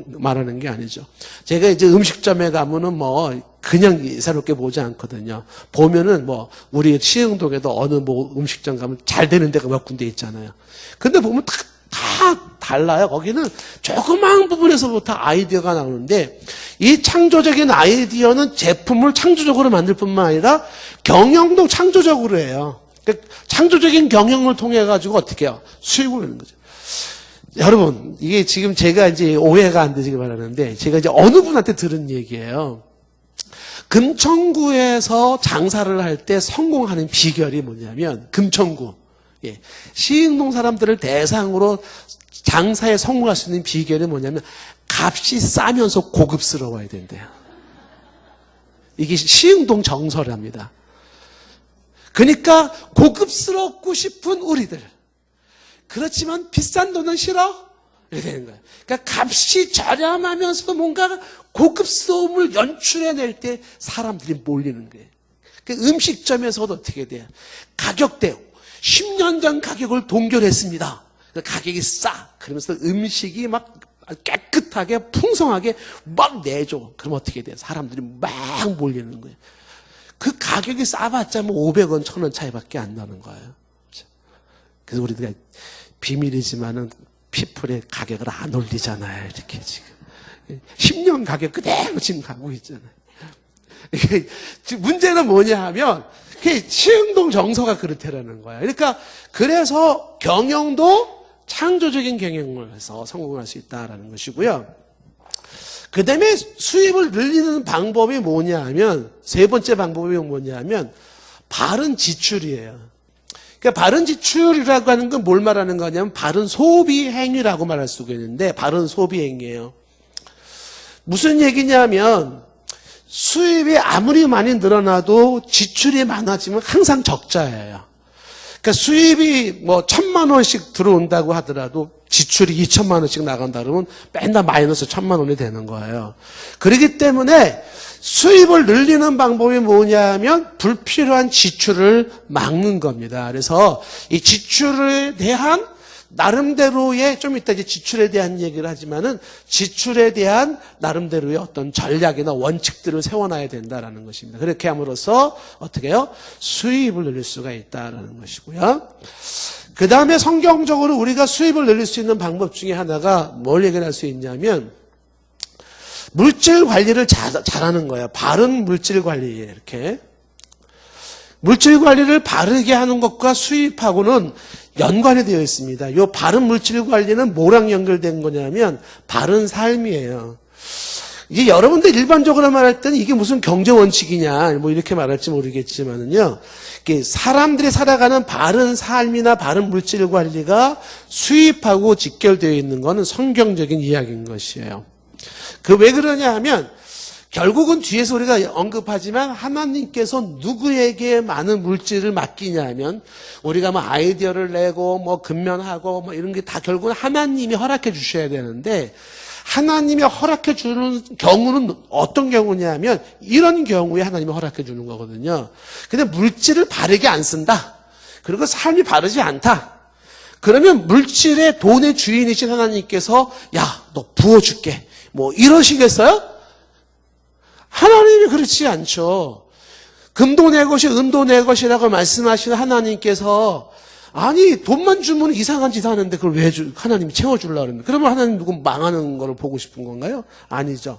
Speaker 1: 말하는 게 아니죠. 제가 이제 음식점에 가면은 뭐 그냥 예사롭게 보지 않거든요. 보면은 뭐 우리 시흥동에도 어느 뭐 음식점 가면 잘 되는 데가 몇 군데 있잖아요. 근데 보면 다 달라요. 거기는 조그마한 부분에서부터 아이디어가 나오는데 이 창조적인 아이디어는 제품을 창조적으로 만들 뿐만 아니라 경영도 창조적으로 해요. 그러니까 창조적인 경영을 통해 가지고 어떻게 해요? 수익을 내는 거죠. 여러분, 이게 지금 제가 이제 오해가 안 되시길 바라는데 제가 이제 어느 분한테 들은 얘기예요. 금천구에서 장사를 할 때 성공하는 비결이 뭐냐면 금천구. 예. 시흥동 사람들을 대상으로 장사에 성공할 수 있는 비결이 뭐냐면 값이 싸면서 고급스러워야 된대요. 이게 시흥동 정설입니다. 그러니까 고급스럽고 싶은 우리들. 그렇지만 비싼 돈은 싫어? 이렇게 되는 거예요. 그러니까 값이 저렴하면서도 뭔가 고급스러움을 연출해낼 때 사람들이 몰리는 거예요. 그러니까 음식점에서도 어떻게 돼요? 가격대 10년 전 가격을 동결했습니다. 가격이 싸. 그러면서 음식이 막 깨끗하게 풍성하게 막 내줘. 그럼 어떻게 돼요? 사람들이 막 몰리는 거예요. 그 가격이 싸봤자 뭐 500원, 1000원 차이밖에 안 나는 거예요. 그래서 우리가 비밀이지만은 피플의 가격을 안 올리잖아요. 이렇게 지금. 10년 가격 그대로 지금 가고 있잖아요. 문제는 뭐냐 하면 시흥동 정서가 그렇다라는 거예요. 그러니까 그래서 경영도 창조적인 경영을 해서 성공할 수 있다라는 것이고요. 그 다음에 수입을 늘리는 방법이 뭐냐 하면 세 번째 방법이 뭐냐 하면 바른 지출이에요. 그러니까 바른 지출이라고 하는 건 뭘 말하는 거냐면 바른 소비 행위라고 말할 수가 있는데 바른 소비 행위예요. 무슨 얘기냐면 수입이 아무리 많이 늘어나도 지출이 많아지면 항상 적자예요. 그러니까 수입이 뭐 1000만 원씩 들어온다고 하더라도 지출이 2000만 원씩 나간다 그러면 맨날 마이너스 1000만 원이 되는 거예요. 그렇기 때문에 수입을 늘리는 방법이 뭐냐면 불필요한 지출을 막는 겁니다. 그래서 이 지출에 대한 나름대로의 좀 이따 이제 지출에 대한 얘기를 하지만은 지출에 대한 나름대로의 어떤 전략이나 원칙들을 세워놔야 된다라는 것입니다. 그렇게 함으로써 어떻게 해요? 수입을 늘릴 수가 있다라는 것이고요. 그 다음에 성경적으로 우리가 수입을 늘릴 수 있는 방법 중에 하나가 뭘 얘기를 할 수 있냐면 물질 관리를 잘하는 거예요. 바른 물질 관리 이렇게. 물질 관리를 바르게 하는 것과 수입하고는 연관이 되어 있습니다. 이 바른 물질 관리는 뭐랑 연결된 거냐면 바른 삶이에요. 이게 여러분들 일반적으로 말할 때는 이게 무슨 경제 원칙이냐 뭐 이렇게 말할지 모르겠지만은요. 사람들이 살아가는 바른 삶이나 바른 물질 관리가 수입하고 직결되어 있는 것은 성경적인 이야기인 것이에요. 왜 그러냐 하면 결국은 뒤에서 우리가 언급하지만 하나님께서 누구에게 많은 물질을 맡기냐 하면 우리가 뭐 아이디어를 내고 뭐 근면하고 뭐 이런 게 다 결국은 하나님이 허락해 주셔야 되는데 하나님이 허락해 주는 경우는 어떤 경우냐면 이런 경우에 하나님이 허락해 주는 거거든요. 근데 물질을 바르게 안 쓴다. 그리고 삶이 바르지 않다. 그러면 물질의 돈의 주인이신 하나님께서 야, 너 부어줄게. 뭐 이러시겠어요? 하나님이 그렇지 않죠. 금도 내 것이 은도 내 것이라고 말씀하시는 하나님께서 아니 돈만 주면 이상한 짓 하는데 그걸 왜 하나님이 채워주려고 그러는데 그러면 하나님 누구 망하는 걸 보고 싶은 건가요? 아니죠.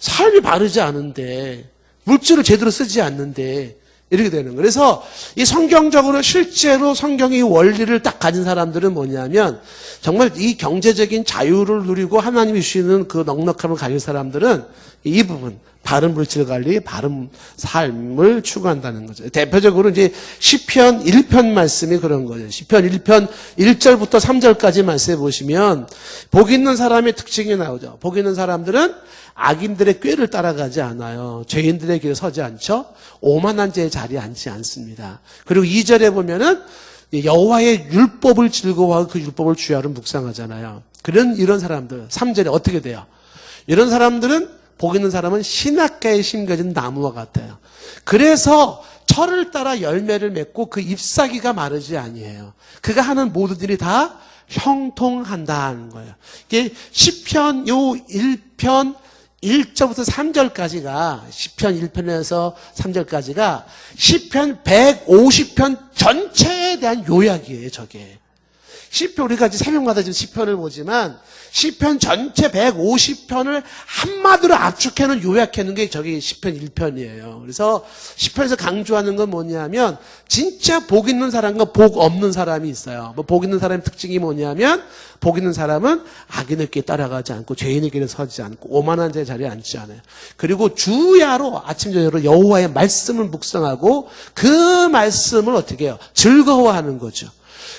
Speaker 1: 삶이 바르지 않은데 물질을 제대로 쓰지 않는데 이렇게 되는 거예요. 그래서 이 성경적으로 실제로 성경의 원리를 딱 가진 사람들은 뭐냐면 정말 이 경제적인 자유를 누리고 하나님이 주시는 그 넉넉함을 가진 사람들은 이 부분 바른 물질 관리, 바른 삶을 추구한다는 거죠. 대표적으로 이제 시편 1편 말씀이 그런 거죠. 시편 1편 1절부터 3절까지 말씀해 보시면 복 있는 사람의 특징이 나오죠. 복 있는 사람들은 악인들의 꾀를 따라가지 않아요. 죄인들의 길에 서지 않죠. 오만한 자의 자리에 앉지 않습니다. 그리고 2절에 보면은 여호와의 율법을 즐거워하고 그 율법을 주야로 묵상하잖아요. 이런 사람들 3절에 어떻게 돼요? 이런 사람들은 복 있는 사람은 신학가에 심겨진 나무와 같아요. 그래서 철을 따라 열매를 맺고 그 잎사귀가 마르지 아니에요. 그가 하는 모든 일이 다 형통한다는 거예요. 이게 시편 요 1편 1절부터 3절까지가 시편 1편에서 3절까지가 시편 150편 전체에 대한 요약이에요. 저게. 시편 우리가 이제 새벽마다 지금 시편을 보지만 시편 전체 150편을 한마디로 압축해놓은 요약해놓은 게 저기 시편 1편이에요. 그래서 시편에서 강조하는 건 뭐냐면 진짜 복 있는 사람과 복 없는 사람이 있어요. 복 있는 사람의 특징이 뭐냐면 복 있는 사람은 악인의 길에 따라가지 않고 죄인의 길에 서지 않고 오만한 자의 자리에 앉지 않아요. 그리고 주야로 아침 저녁으로 여호와의 말씀을 묵상하고 그 말씀을 어떻게 해요? 즐거워하는 거죠.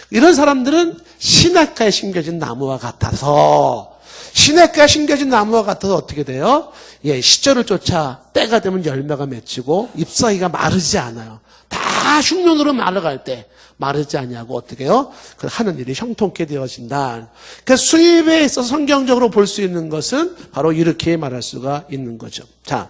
Speaker 1: 이런 사람들은 신학가에 심겨진 나무와 같아서 신학가에 심겨진 나무와 같아서 어떻게 돼요? 시절을 쫓아 때가 되면 열매가 맺히고 잎사귀가 마르지 않아요. 다 흉년으로 말라갈 때 마르지 않냐고 어떻게 해요? 그 하는 일이 형통케 되어진다. 그러니까 수입에 있어서 성경적으로 볼 수 있는 것은 바로 이렇게 말할 수가 있는 거죠. 자,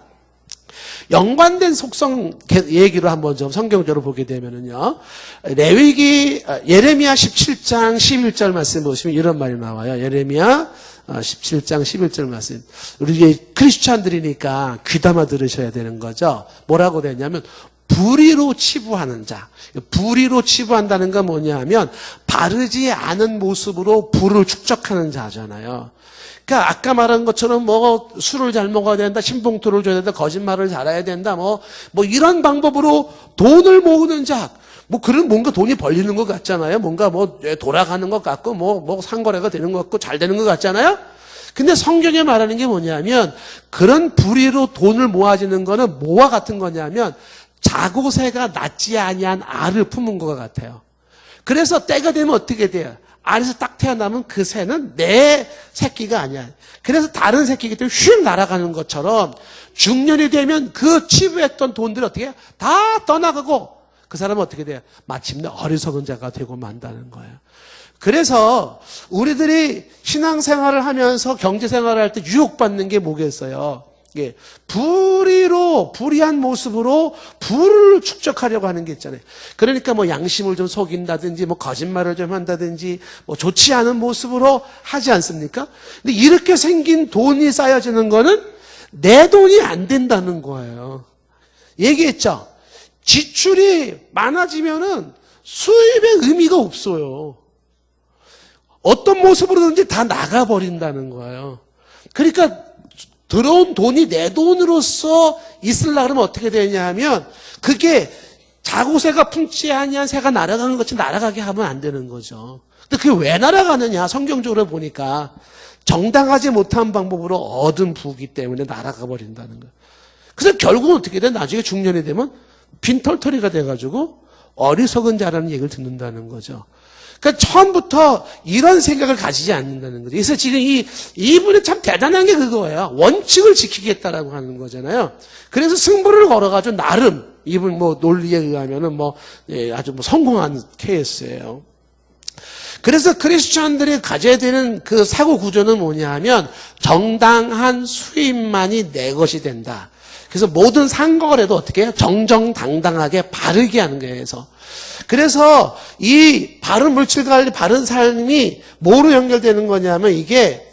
Speaker 1: 연관된 속성 얘기로 한번 좀 성경적으로 보게 되면은요. 레위기 예레미야 17장 11절 말씀 보시면 이런 말이 나와요. 예레미야 17장 11절 말씀. 우리 크리스찬들이니까 귀담아 들으셔야 되는 거죠. 뭐라고 되냐면 불의로 치부하는 자. 불의로 치부한다는 건 뭐냐 하면 바르지 않은 모습으로 불을 축적하는 자잖아요. 그러니까 아까 말한 것처럼 뭐 술을 잘 먹어야 된다, 신봉투를 줘야 된다, 거짓말을 잘해야 된다, 뭐 이런 방법으로 돈을 모으는 자. 그런 뭔가 돈이 벌리는 것 같잖아요. 뭔가 돌아가는 것 같고 뭐 상거래가 되는 것 같고 잘 되는 것 같잖아요. 근데 성경에 말하는 게 뭐냐면 그런 불의로 돈을 모아지는 거는 뭐와 같은 거냐면 자고새가 낳지 아니한 알을 품은 것 같아요. 그래서 때가 되면 어떻게 돼요? 알에서 딱 태어나면 그 새는 내 새끼가 아니야. 그래서 다른 새끼기 때문에 휙 날아가는 것처럼 중년이 되면 그 치부했던 돈들이 어떻게 해요? 다 떠나가고 그 사람은 어떻게 돼요? 마침내 어리석은 자가 되고 만다는 거예요. 그래서 우리들이 신앙생활을 하면서 경제생활을 할 때 유혹받는 게 뭐겠어요? 불의한 모습으로 부를 축적하려고 하는 게 있잖아요. 그러니까 양심을 좀 속인다든지, 거짓말을 좀 한다든지, 좋지 않은 모습으로 하지 않습니까? 근데 이렇게 생긴 돈이 쌓여지는 거는 내 돈이 안 된다는 거예요. 얘기했죠? 지출이 많아지면은 수입의 의미가 없어요. 어떤 모습으로든지 다 나가버린다는 거예요. 그러니까 들어온 돈이 내 돈으로서 있으려고 그러면 어떻게 되냐 하면 그게 사고새가 품지 아니한 새가 날아가는 것처럼 날아가게 하면 안 되는 거죠. 근데 그게 왜 날아가느냐? 성경적으로 보니까 정당하지 못한 방법으로 얻은 부기 때문에 날아가 버린다는 거예요. 그래서 결국은 어떻게 돼? 나중에 중년이 되면 빈털터리가 돼가지고 어리석은 자라는 얘기를 듣는다는 거죠. 그러니까 처음부터 이런 생각을 가지지 않는다는 거죠. 그래서 지금 이분이 참 대단한 게 그거예요. 원칙을 지키겠다라고 하는 거잖아요. 그래서 승부를 걸어가지고 나름 이분 뭐 논리에 의하면은 아주 성공한 케이스예요. 그래서 크리스천들이 가져야 되는 그 사고 구조는 뭐냐 하면 정당한 수입만이 내 것이 된다. 그래서 모든 상거래도 어떻게 해요? 정정당당하게 바르게 하는 거예요. 그래서 이 바른 물질 관리, 바른 삶이 뭐로 연결되는 거냐면 이게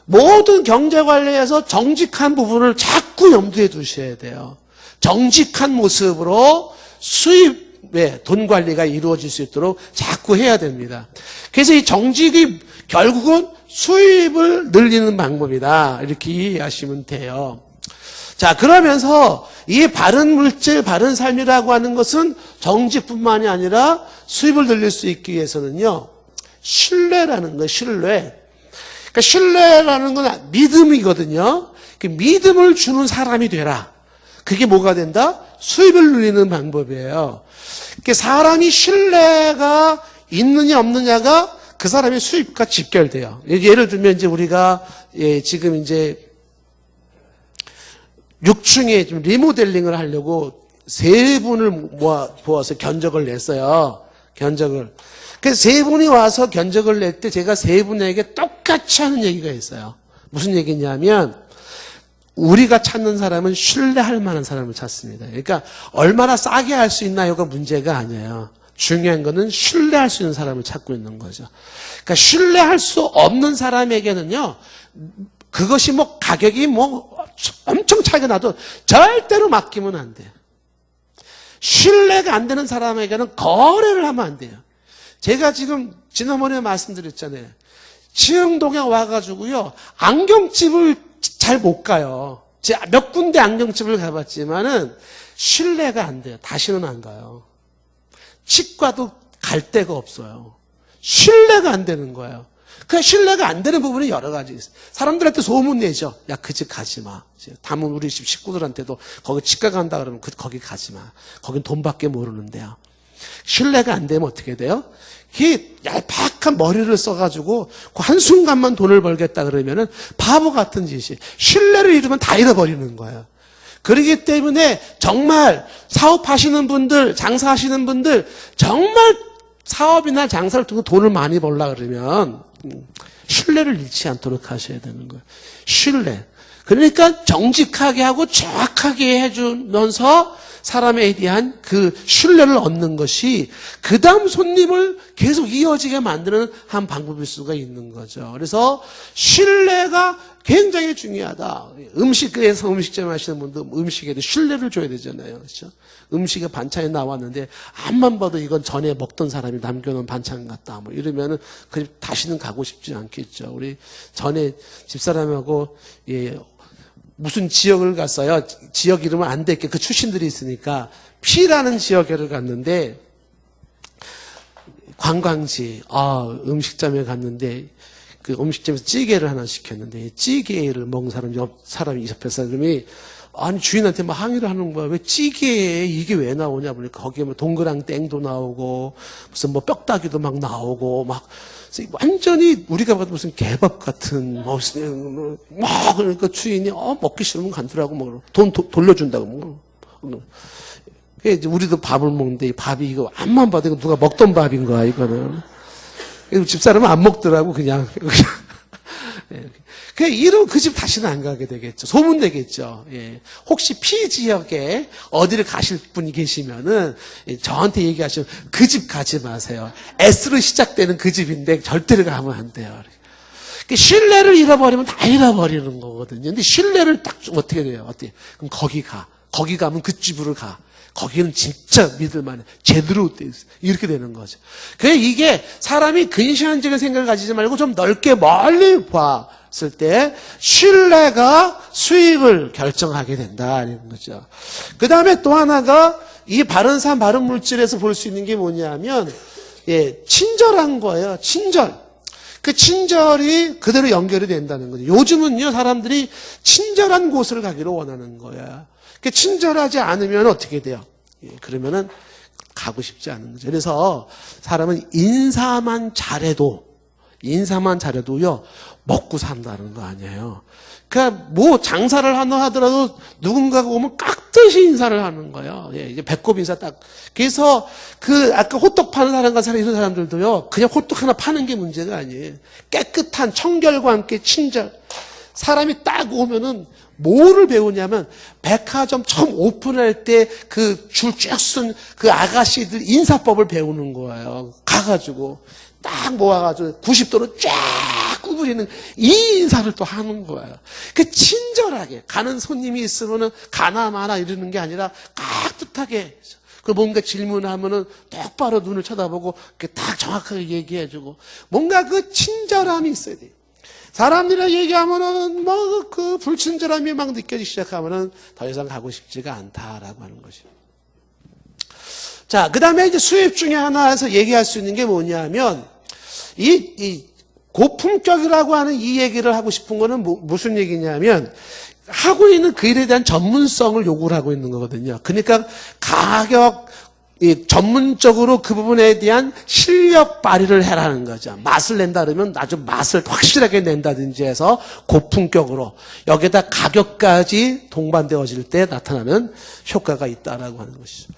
Speaker 1: 모든 경제 관리에서 정직한 부분을 자꾸 염두에 두셔야 돼요. 정직한 모습으로 수입의 돈 관리가 이루어질 수 있도록 자꾸 해야 됩니다. 그래서 이 정직이 결국은 수입을 늘리는 방법이다. 이렇게 이해하시면 돼요. 자, 그러면서 이 바른 물질, 바른 삶이라고 하는 것은 정직뿐만이 아니라 수입을 늘릴 수 있기 위해서는요, 신뢰라는 거예요, 신뢰. 그러니까 신뢰라는 건 믿음이거든요. 그 믿음을 주는 사람이 되라. 그게 뭐가 된다? 수입을 늘리는 방법이에요. 그러니까 사람이 신뢰가 있느냐 없느냐가 그 사람의 수입과 직결돼요. 예를 들면 이제 우리가 지금 이제 6층에 좀 리모델링을 하려고 세 분을 모아서 견적을 냈어요. 견적을. 그래서 세 분이 와서 견적을 낼 때 제가 세 분에게 똑같이 하는 얘기가 있어요. 무슨 얘기냐면 우리가 찾는 사람은 신뢰할 만한 사람을 찾습니다. 그러니까 얼마나 싸게 할 수 있나요가 문제가 아니에요. 중요한 거는 신뢰할 수 있는 사람을 찾고 있는 거죠. 그러니까 신뢰할 수 없는 사람에게는요, 그것이 가격이 엄청 차이가 나도 절대로 맡기면 안 돼요. 신뢰가 안 되는 사람에게는 거래를 하면 안 돼요. 제가 지금 지난번에 말씀드렸잖아요. 치흥동에 와가지고요, 안경집을 잘 못 가요. 제가 몇 군데 안경집을 가봤지만은 신뢰가 안 돼요. 다시는 안 가요. 치과도 갈 데가 없어요. 신뢰가 안 되는 거예요. 그 신뢰가 안 되는 부분이 여러 가지 있어요. 사람들한테 소문 내죠. 야, 그 집 가지 마. 담은 우리 집 식구들한테도 거기 치과 간다 그러면 거기 가지 마. 거긴 돈밖에 모르는데요. 신뢰가 안 되면 어떻게 돼요? 이 얄팍한 머리를 써가지고 그 한순간만 돈을 벌겠다 그러면은 바보 같은 짓이. 신뢰를 잃으면 다 잃어버리는 거예요. 그렇기 때문에 정말 사업하시는 분들, 장사하시는 분들, 정말 사업이나 장사를 통해 돈을 많이 벌라 그러면 신뢰를 잃지 않도록 하셔야 되는 거예요. 신뢰. 그러니까 정직하게 하고 정확하게 해주면서 사람에 대한 그 신뢰를 얻는 것이 그 다음 손님을 계속 이어지게 만드는 한 방법일 수가 있는 거죠. 그래서 신뢰가 굉장히 중요하다. 음식에서 음식점 하시는 분들 음식에도 신뢰를 줘야 되잖아요. 그렇죠? 음식에 반찬이 나왔는데 앞만 봐도 이건 전에 먹던 사람이 남겨놓은 반찬 같다. 이러면은 그 집 다시는 가고 싶지 않겠죠. 우리 전에 집사람하고 무슨 지역을 갔어요. 지역 이름은 안 될게 그 출신들이 있으니까 P라는 지역을 갔는데 관광지 음식점에 갔는데 그 음식점에서 찌개를 하나 시켰는데 찌개를 먹은 사람이 있었어요. 사람이 아니 주인한테 막 항의를 하는 거야. 왜 찌개에 이게 왜 나오냐 보니까 거기에 동그랑 땡도 나오고 무슨 뼈다귀도 막 나오고 막 완전히 우리가 봐도 무슨 개밥 같은 그러니까 주인이 먹기 싫으면 간두라고 돈 돌려준다고 우리도 밥을 먹는데 이 밥이 이거 앞만 봐도 이거 누가 먹던 밥인 거야 이거는. 집사람은 안 먹더라고 그냥. 이러면 그 집 다시는 안 가게 되겠죠. 소문되겠죠. 혹시 피지역에 어디를 가실 분이 계시면은 저한테 얘기하시면 그 집 가지 마세요. S로 시작되는 그 집인데 절대로 가면 안 돼요. 신뢰를 잃어버리면 다 잃어버리는 거거든요. 근데 신뢰를 딱 어떻게 돼요? 그럼 거기 가. 거기 가면 그 집으로 가. 거기는 진짜 믿을만해. 제대로 돼 있어. 이렇게 되는 거죠. 그래서 이게 사람이 근시안적인 생각을 가지지 말고 좀 넓게 멀리 봤을 때 신뢰가 수익을 결정하게 된다는 거죠. 그 다음에 또 하나가 이 바른산 바른물질에서 볼 수 있는 게 뭐냐면, 예, 친절한 거예요. 친절. 그 친절이 그대로 연결이 된다는 거죠. 요즘은요, 사람들이 친절한 곳을 가기를 원하는 거야. 그 친절하지 않으면 어떻게 돼요? 예, 그러면은 가고 싶지 않은 거죠. 그래서 사람은 인사만 잘해도요, 먹고 산다는 거 아니에요. 그러니까 뭐 장사를 하더라도 누군가가 오면 깍듯이 인사를 하는 거예요. 예, 이제 배꼽 인사 딱. 그래서 그 아까 호떡 파는 사람과 이런 사람들도요, 그냥 호떡 하나 파는 게 문제가 아니에요. 깨끗한 청결과 함께 친절. 사람이 딱 오면은 뭐를 배우냐면 백화점 처음 오픈할 때 그 줄 쭉 쓴 그 아가씨들 인사법을 배우는 거예요. 가가지고 딱 모아가지고 90도로 쫙 구부리는 이 인사를 또 하는 거예요. 그 친절하게 가는 손님이 있으면은 가나 마나 이러는 게 아니라 깍듯하게. 그 뭔가 질문하면은 똑바로 눈을 쳐다보고 딱 정확하게 얘기해주고 뭔가 그 친절함이 있어야 돼요. 사람들이랑 얘기하면은 뭐 그 불친절함이 막 느껴지기 시작하면은 더 이상 가고 싶지가 않다라고 하는 것이죠. 자, 그 다음에 이제 수입 중에 하나에서 얘기할 수 있는 게 뭐냐면 이 고품격이라고 하는 이 얘기를 하고 싶은 거는 무슨 얘기냐면 하고 있는 그 일에 대한 전문성을 요구를 하고 있는 거거든요. 그러니까 전문적으로 그 부분에 대한 실력 발휘를 해라는 거죠. 맛을 낸다 그러면 아주 맛을 확실하게 낸다든지 해서 고품격으로 여기에다 가격까지 동반되어질 때 나타나는 효과가 있다라고 하는 것이죠.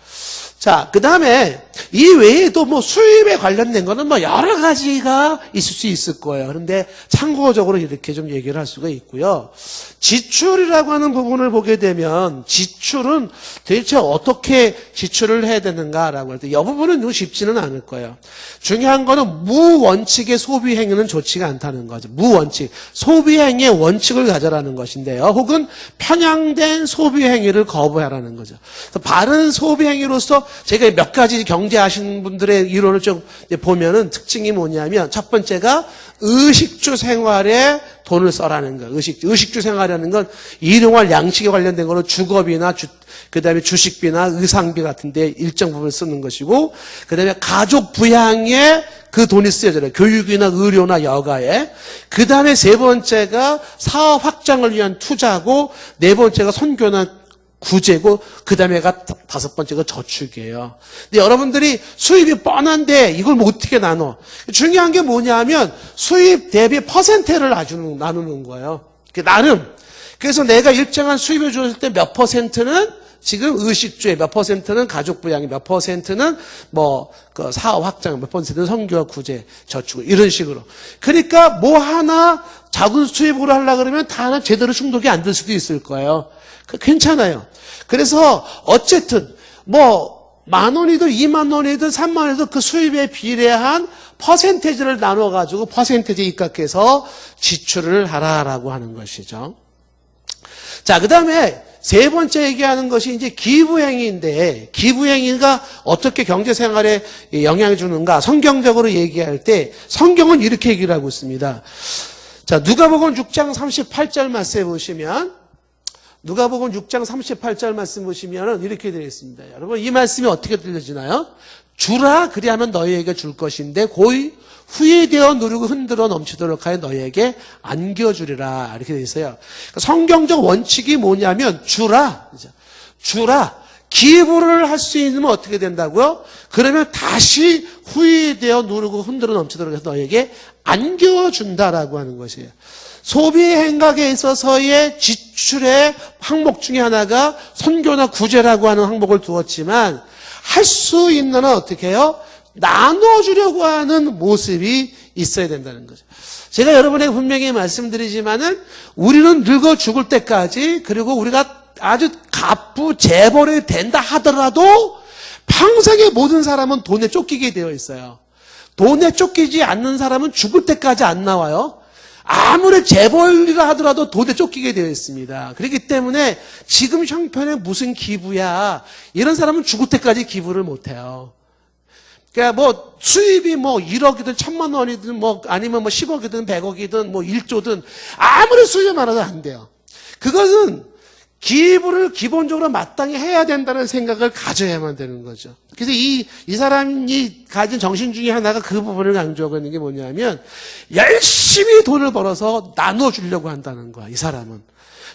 Speaker 1: 자, 그 다음에 이 외에도 뭐 수입에 관련된 거는 뭐 여러 가지가 있을 수 있을 거예요. 그런데 참고적으로 이렇게 좀 얘기를 할 수가 있고요. 지출이라고 하는 부분을 보게 되면 지출은 도대체 어떻게 지출을 해야 되는가라고 할 때 이 부분은 쉽지는 않을 거예요. 중요한 거는 무원칙의 소비 행위는 좋지가 않다는 거죠. 무원칙. 소비 행위의 원칙을 가져라는 것인데요. 혹은 편향된 소비 행위를 거부하라는 거죠. 그래서 바른 소비 행위로서 제가 몇 가지 경제하시는 분들의 이론을 좀 보면은 특징이 뭐냐면 첫 번째가 의식주 생활에 돈을 써라는 거예요. 의식주 생활이라는 건 일용할 양식에 관련된 거로 주거비나 그다음에 주식비나 의상비 같은 데 일정 부분 쓰는 것이고 그다음에 가족 부양에 그 돈이 쓰여져요. 교육이나 의료나 여가에. 그다음에 세 번째가 사업 확장을 위한 투자고 네 번째가 선교나 구제고 그 다음에가 다섯 번째가 저축이에요. 근데 여러분들이 수입이 뻔한데 이걸 뭐 어떻게 나눠? 중요한 게 뭐냐면 수입 대비 퍼센트를 나누는 거예요. 나름. 그래서 내가 일정한 수입을 줬을 때 몇 퍼센트는 지금 의식주에 몇 퍼센트는 가족 부양에 몇 퍼센트는 뭐 그 사업 확장 몇 퍼센트는 선교와 구제 저축 이런 식으로. 그러니까 뭐 하나 작은 수입으로 하려고 그러면 다 하나 제대로 충족이 안 될 수도 있을 거예요. 괜찮아요. 그래서 어쨌든 뭐 10,000원이든 20,000원이든 30,000원이든 그 수입에 비례한 퍼센테이지를 나눠가지고 퍼센테이지에 입각해서 지출을 하라라고 하는 것이죠. 자, 그 다음에 세 번째 얘기하는 것이 이제 기부행위인데 기부행위가 어떻게 경제생활에 영향을 주는가 성경적으로 얘기할 때 성경은 이렇게 얘기를 하고 있습니다. 자, 누가복음 6장 38절 말씀해 보시면 누가복음 6장 38절 말씀 보시면 이렇게 되어 있습니다. 여러분 이 말씀이 어떻게 들려지나요? 주라 그리하면 너희에게 줄 것인데 고이 후회되어 누르고 흔들어 넘치도록 하여 너희에게 안겨주리라 이렇게 되어 있어요. 성경적 원칙이 뭐냐면 주라 기부를 할 수 있으면 어떻게 된다고요? 그러면 다시 후회되어 누르고 흔들어 넘치도록 해서 너희에게 안겨준다라고 하는 것이에요. 소비 행각에 있어서의 지출의 항목 중에 하나가 선교나 구제라고 하는 항목을 두었지만 할 수 있는 한 어떻게 해요? 나눠주려고 하는 모습이 있어야 된다는 거죠. 제가 여러분에게 분명히 말씀드리지만은 우리는 늙어 죽을 때까지 그리고 우리가 아주 갑부 재벌이 된다 하더라도 평생에 모든 사람은 돈에 쫓기게 되어 있어요. 돈에 쫓기지 않는 사람은 죽을 때까지 안 나와요. 아무리 재벌이라 하더라도 돈에 쫓기게 되어 있습니다. 그렇기 때문에 지금 형편에 무슨 기부야 이런 사람은 죽을 때까지 기부를 못해요. 그러니까 뭐 수입이 뭐 1억이든 1,000만 원이든 뭐 아니면 뭐 10억이든 100억이든 뭐 1조든 아무리 수입이 많아도 안 돼요. 그것은 기부를 기본적으로 마땅히 해야 된다는 생각을 가져야만 되는 거죠. 그래서 이 사람이 가진 정신 중에 하나가 그 부분을 강조하고 있는 게 뭐냐면 열심히 돈을 벌어서 나눠주려고 한다는 거야. 이 사람은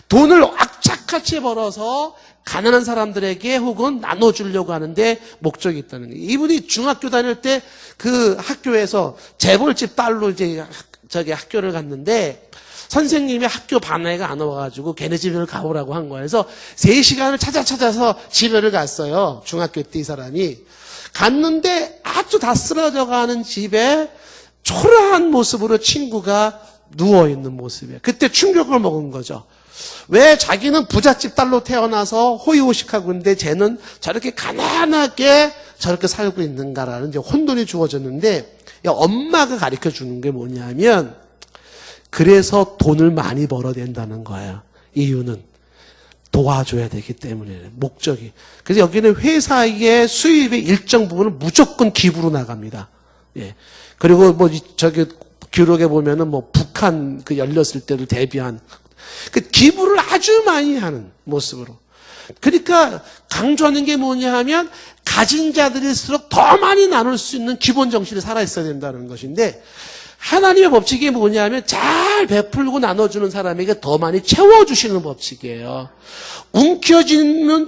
Speaker 1: 돈을 악착같이 벌어서 가난한 사람들에게 혹은 나눠주려고 하는데 목적이 있다는 거예요. 이분이 중학교 다닐 때 그 학교에서 재벌집 딸로 이제 학교를 갔는데 선생님이 학교 반에가 안 와가지고 걔네 집을 가보라고 한 거예요. 그래서 3시간을 찾아서 집에를 갔어요. 중학교 때 이 사람이. 갔는데 아주 다 쓰러져 가는 집에 초라한 모습으로 친구가 누워있는 모습이에요. 그때 충격을 먹은 거죠. 왜 자기는 부잣집 딸로 태어나서 호의호식하고 있는데 쟤는 저렇게 가난하게 저렇게 살고 있는가라는 이제 혼돈이 주어졌는데 엄마가 가르쳐 주는 게 뭐냐면 그래서 돈을 많이 벌어야 된다는 거예요. 이유는 도와줘야 되기 때문에 목적이. 그래서 여기는 회사의 수입의 일정 부분은 무조건 기부로 나갑니다. 예. 그리고 뭐 저기 기록에 보면은 뭐 북한 그 열렸을 때를 대비한 그 기부를 아주 많이 하는 모습으로. 그러니까 강조하는 게 뭐냐 하면 가진 자들일수록 더 많이 나눌 수 있는 기본 정신이 살아있어야 된다는 것인데 하나님의 법칙이 뭐냐면 잘 베풀고 나눠주는 사람에게 더 많이 채워주시는 법칙이에요.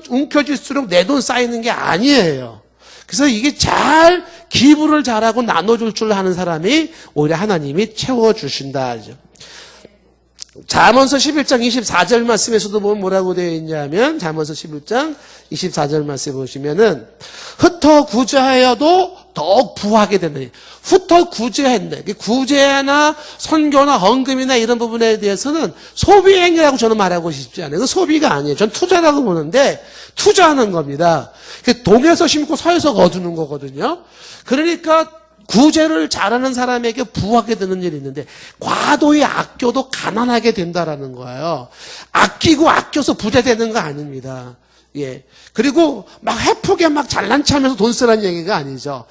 Speaker 1: 움켜질수록 내 돈 쌓이는 게 아니에요. 그래서 이게 잘 기부를 잘하고 나눠줄 줄 아는 사람이 오히려 하나님이 채워주신다. 잠언서 11장 24절 말씀에서도 보면 뭐라고 되어 있냐면 잠언서 11장 24절 말씀에 보시면은 흩어 구제하여도 더욱 부하게 된다. 흩어 구제했네. 구제나 선교나 헌금이나 이런 부분에 대해서는 소비행위라고 저는 말하고 싶지 않아요. 그 소비가 아니에요. 전 투자라고 보는데 투자하는 겁니다. 동에서 심고 서에서 거두는 거거든요. 그러니까 구제를 잘하는 사람에게 부하게 되는 일이 있는데 과도히 아껴도 가난하게 된다라는 거예요. 아끼고 아껴서 부자 되는 거 아닙니다. 예. 그리고 막 해프게 막 잘난 척하면서 돈 쓰라는 얘기가 아니죠.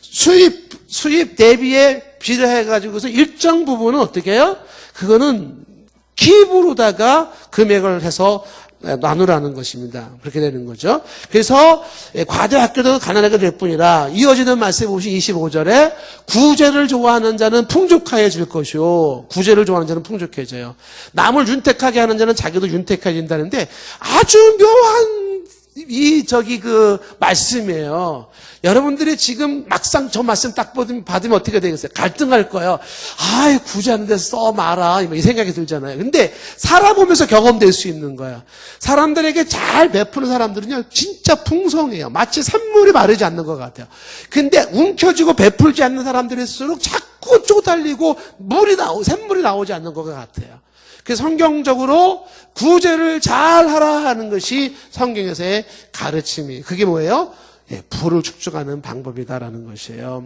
Speaker 1: 수입 대비에 비례해가지고서 일정 부분은 어떻게 해요? 그거는 기부로다가 금액을 해서 나누라는 것입니다. 그렇게 되는 거죠. 그래서 과대 아껴도 가난하게 될 뿐이라 이어지는 말씀에 보시면 25절에 구제를 좋아하는 자는 풍족해질 것이요. 구제를 좋아하는 자는 풍족해져요. 남을 윤택하게 하는 자는 자기도 윤택해진다는데 아주 묘한 말씀이에요. 여러분들이 지금 막상 저 말씀 딱 받으면 어떻게 되겠어요? 갈등할 거예요. 아이, 구제하는 데서 써 마라. 이 생각이 들잖아요. 근데 살아보면서 경험될 수 있는 거예요. 사람들에게 잘 베푸는 사람들은요, 진짜 풍성해요. 마치 샘물이 마르지 않는 것 같아요. 근데 움켜쥐고 베풀지 않는 사람들일수록 자꾸 쪼달리고 샘물이 나오지 않는 것 같아요. 그래서 성경적으로 구제를 잘 하라 하는 것이 성경에서의 가르침이. 그게 뭐예요? 예, 부를 축적하는 방법이다라는 것이에요.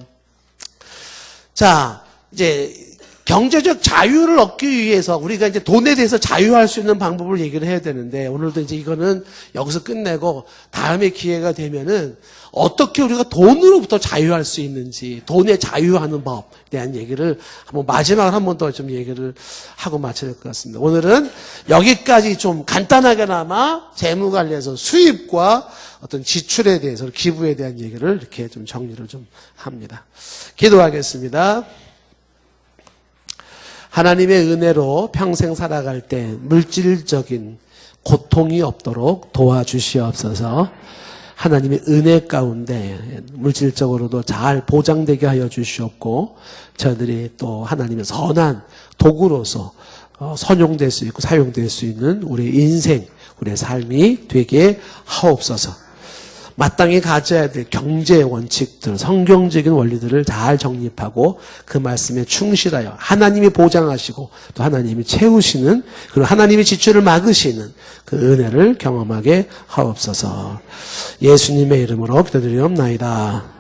Speaker 1: 자, 이제 경제적 자유를 얻기 위해서 우리가 이제 돈에 대해서 자유할 수 있는 방법을 얘기를 해야 되는데 오늘도 이제 이거는 여기서 끝내고 다음에 기회가 되면은 어떻게 우리가 돈으로부터 자유할 수 있는지 돈에 자유하는 법에 대한 얘기를 한번 마지막으로 한 번 더 좀 얘기를 하고 마쳐야 될 것 같습니다. 오늘은 여기까지 좀 간단하게나마 재무관리에서 수입과 어떤 지출에 대해서 기부에 대한 얘기를 이렇게 좀 정리를 좀 합니다. 기도하겠습니다. 하나님의 은혜로 평생 살아갈 때 물질적인 고통이 없도록 도와주시옵소서. 하나님의 은혜 가운데 물질적으로도 잘 보장되게 하여 주시옵고 저희들이 또 하나님의 선한 도구로서 선용될 수 있고 사용될 수 있는 우리의 인생, 우리의 삶이 되게 하옵소서. 마땅히 가져야 될 경제 원칙들, 성경적인 원리들을 잘 정립하고 그 말씀에 충실하여 하나님이 보장하시고 또 하나님이 채우시는 그리고 하나님이 지출을 막으시는 그 은혜를 경험하게 하옵소서. 예수님의 이름으로 기도드리옵나이다.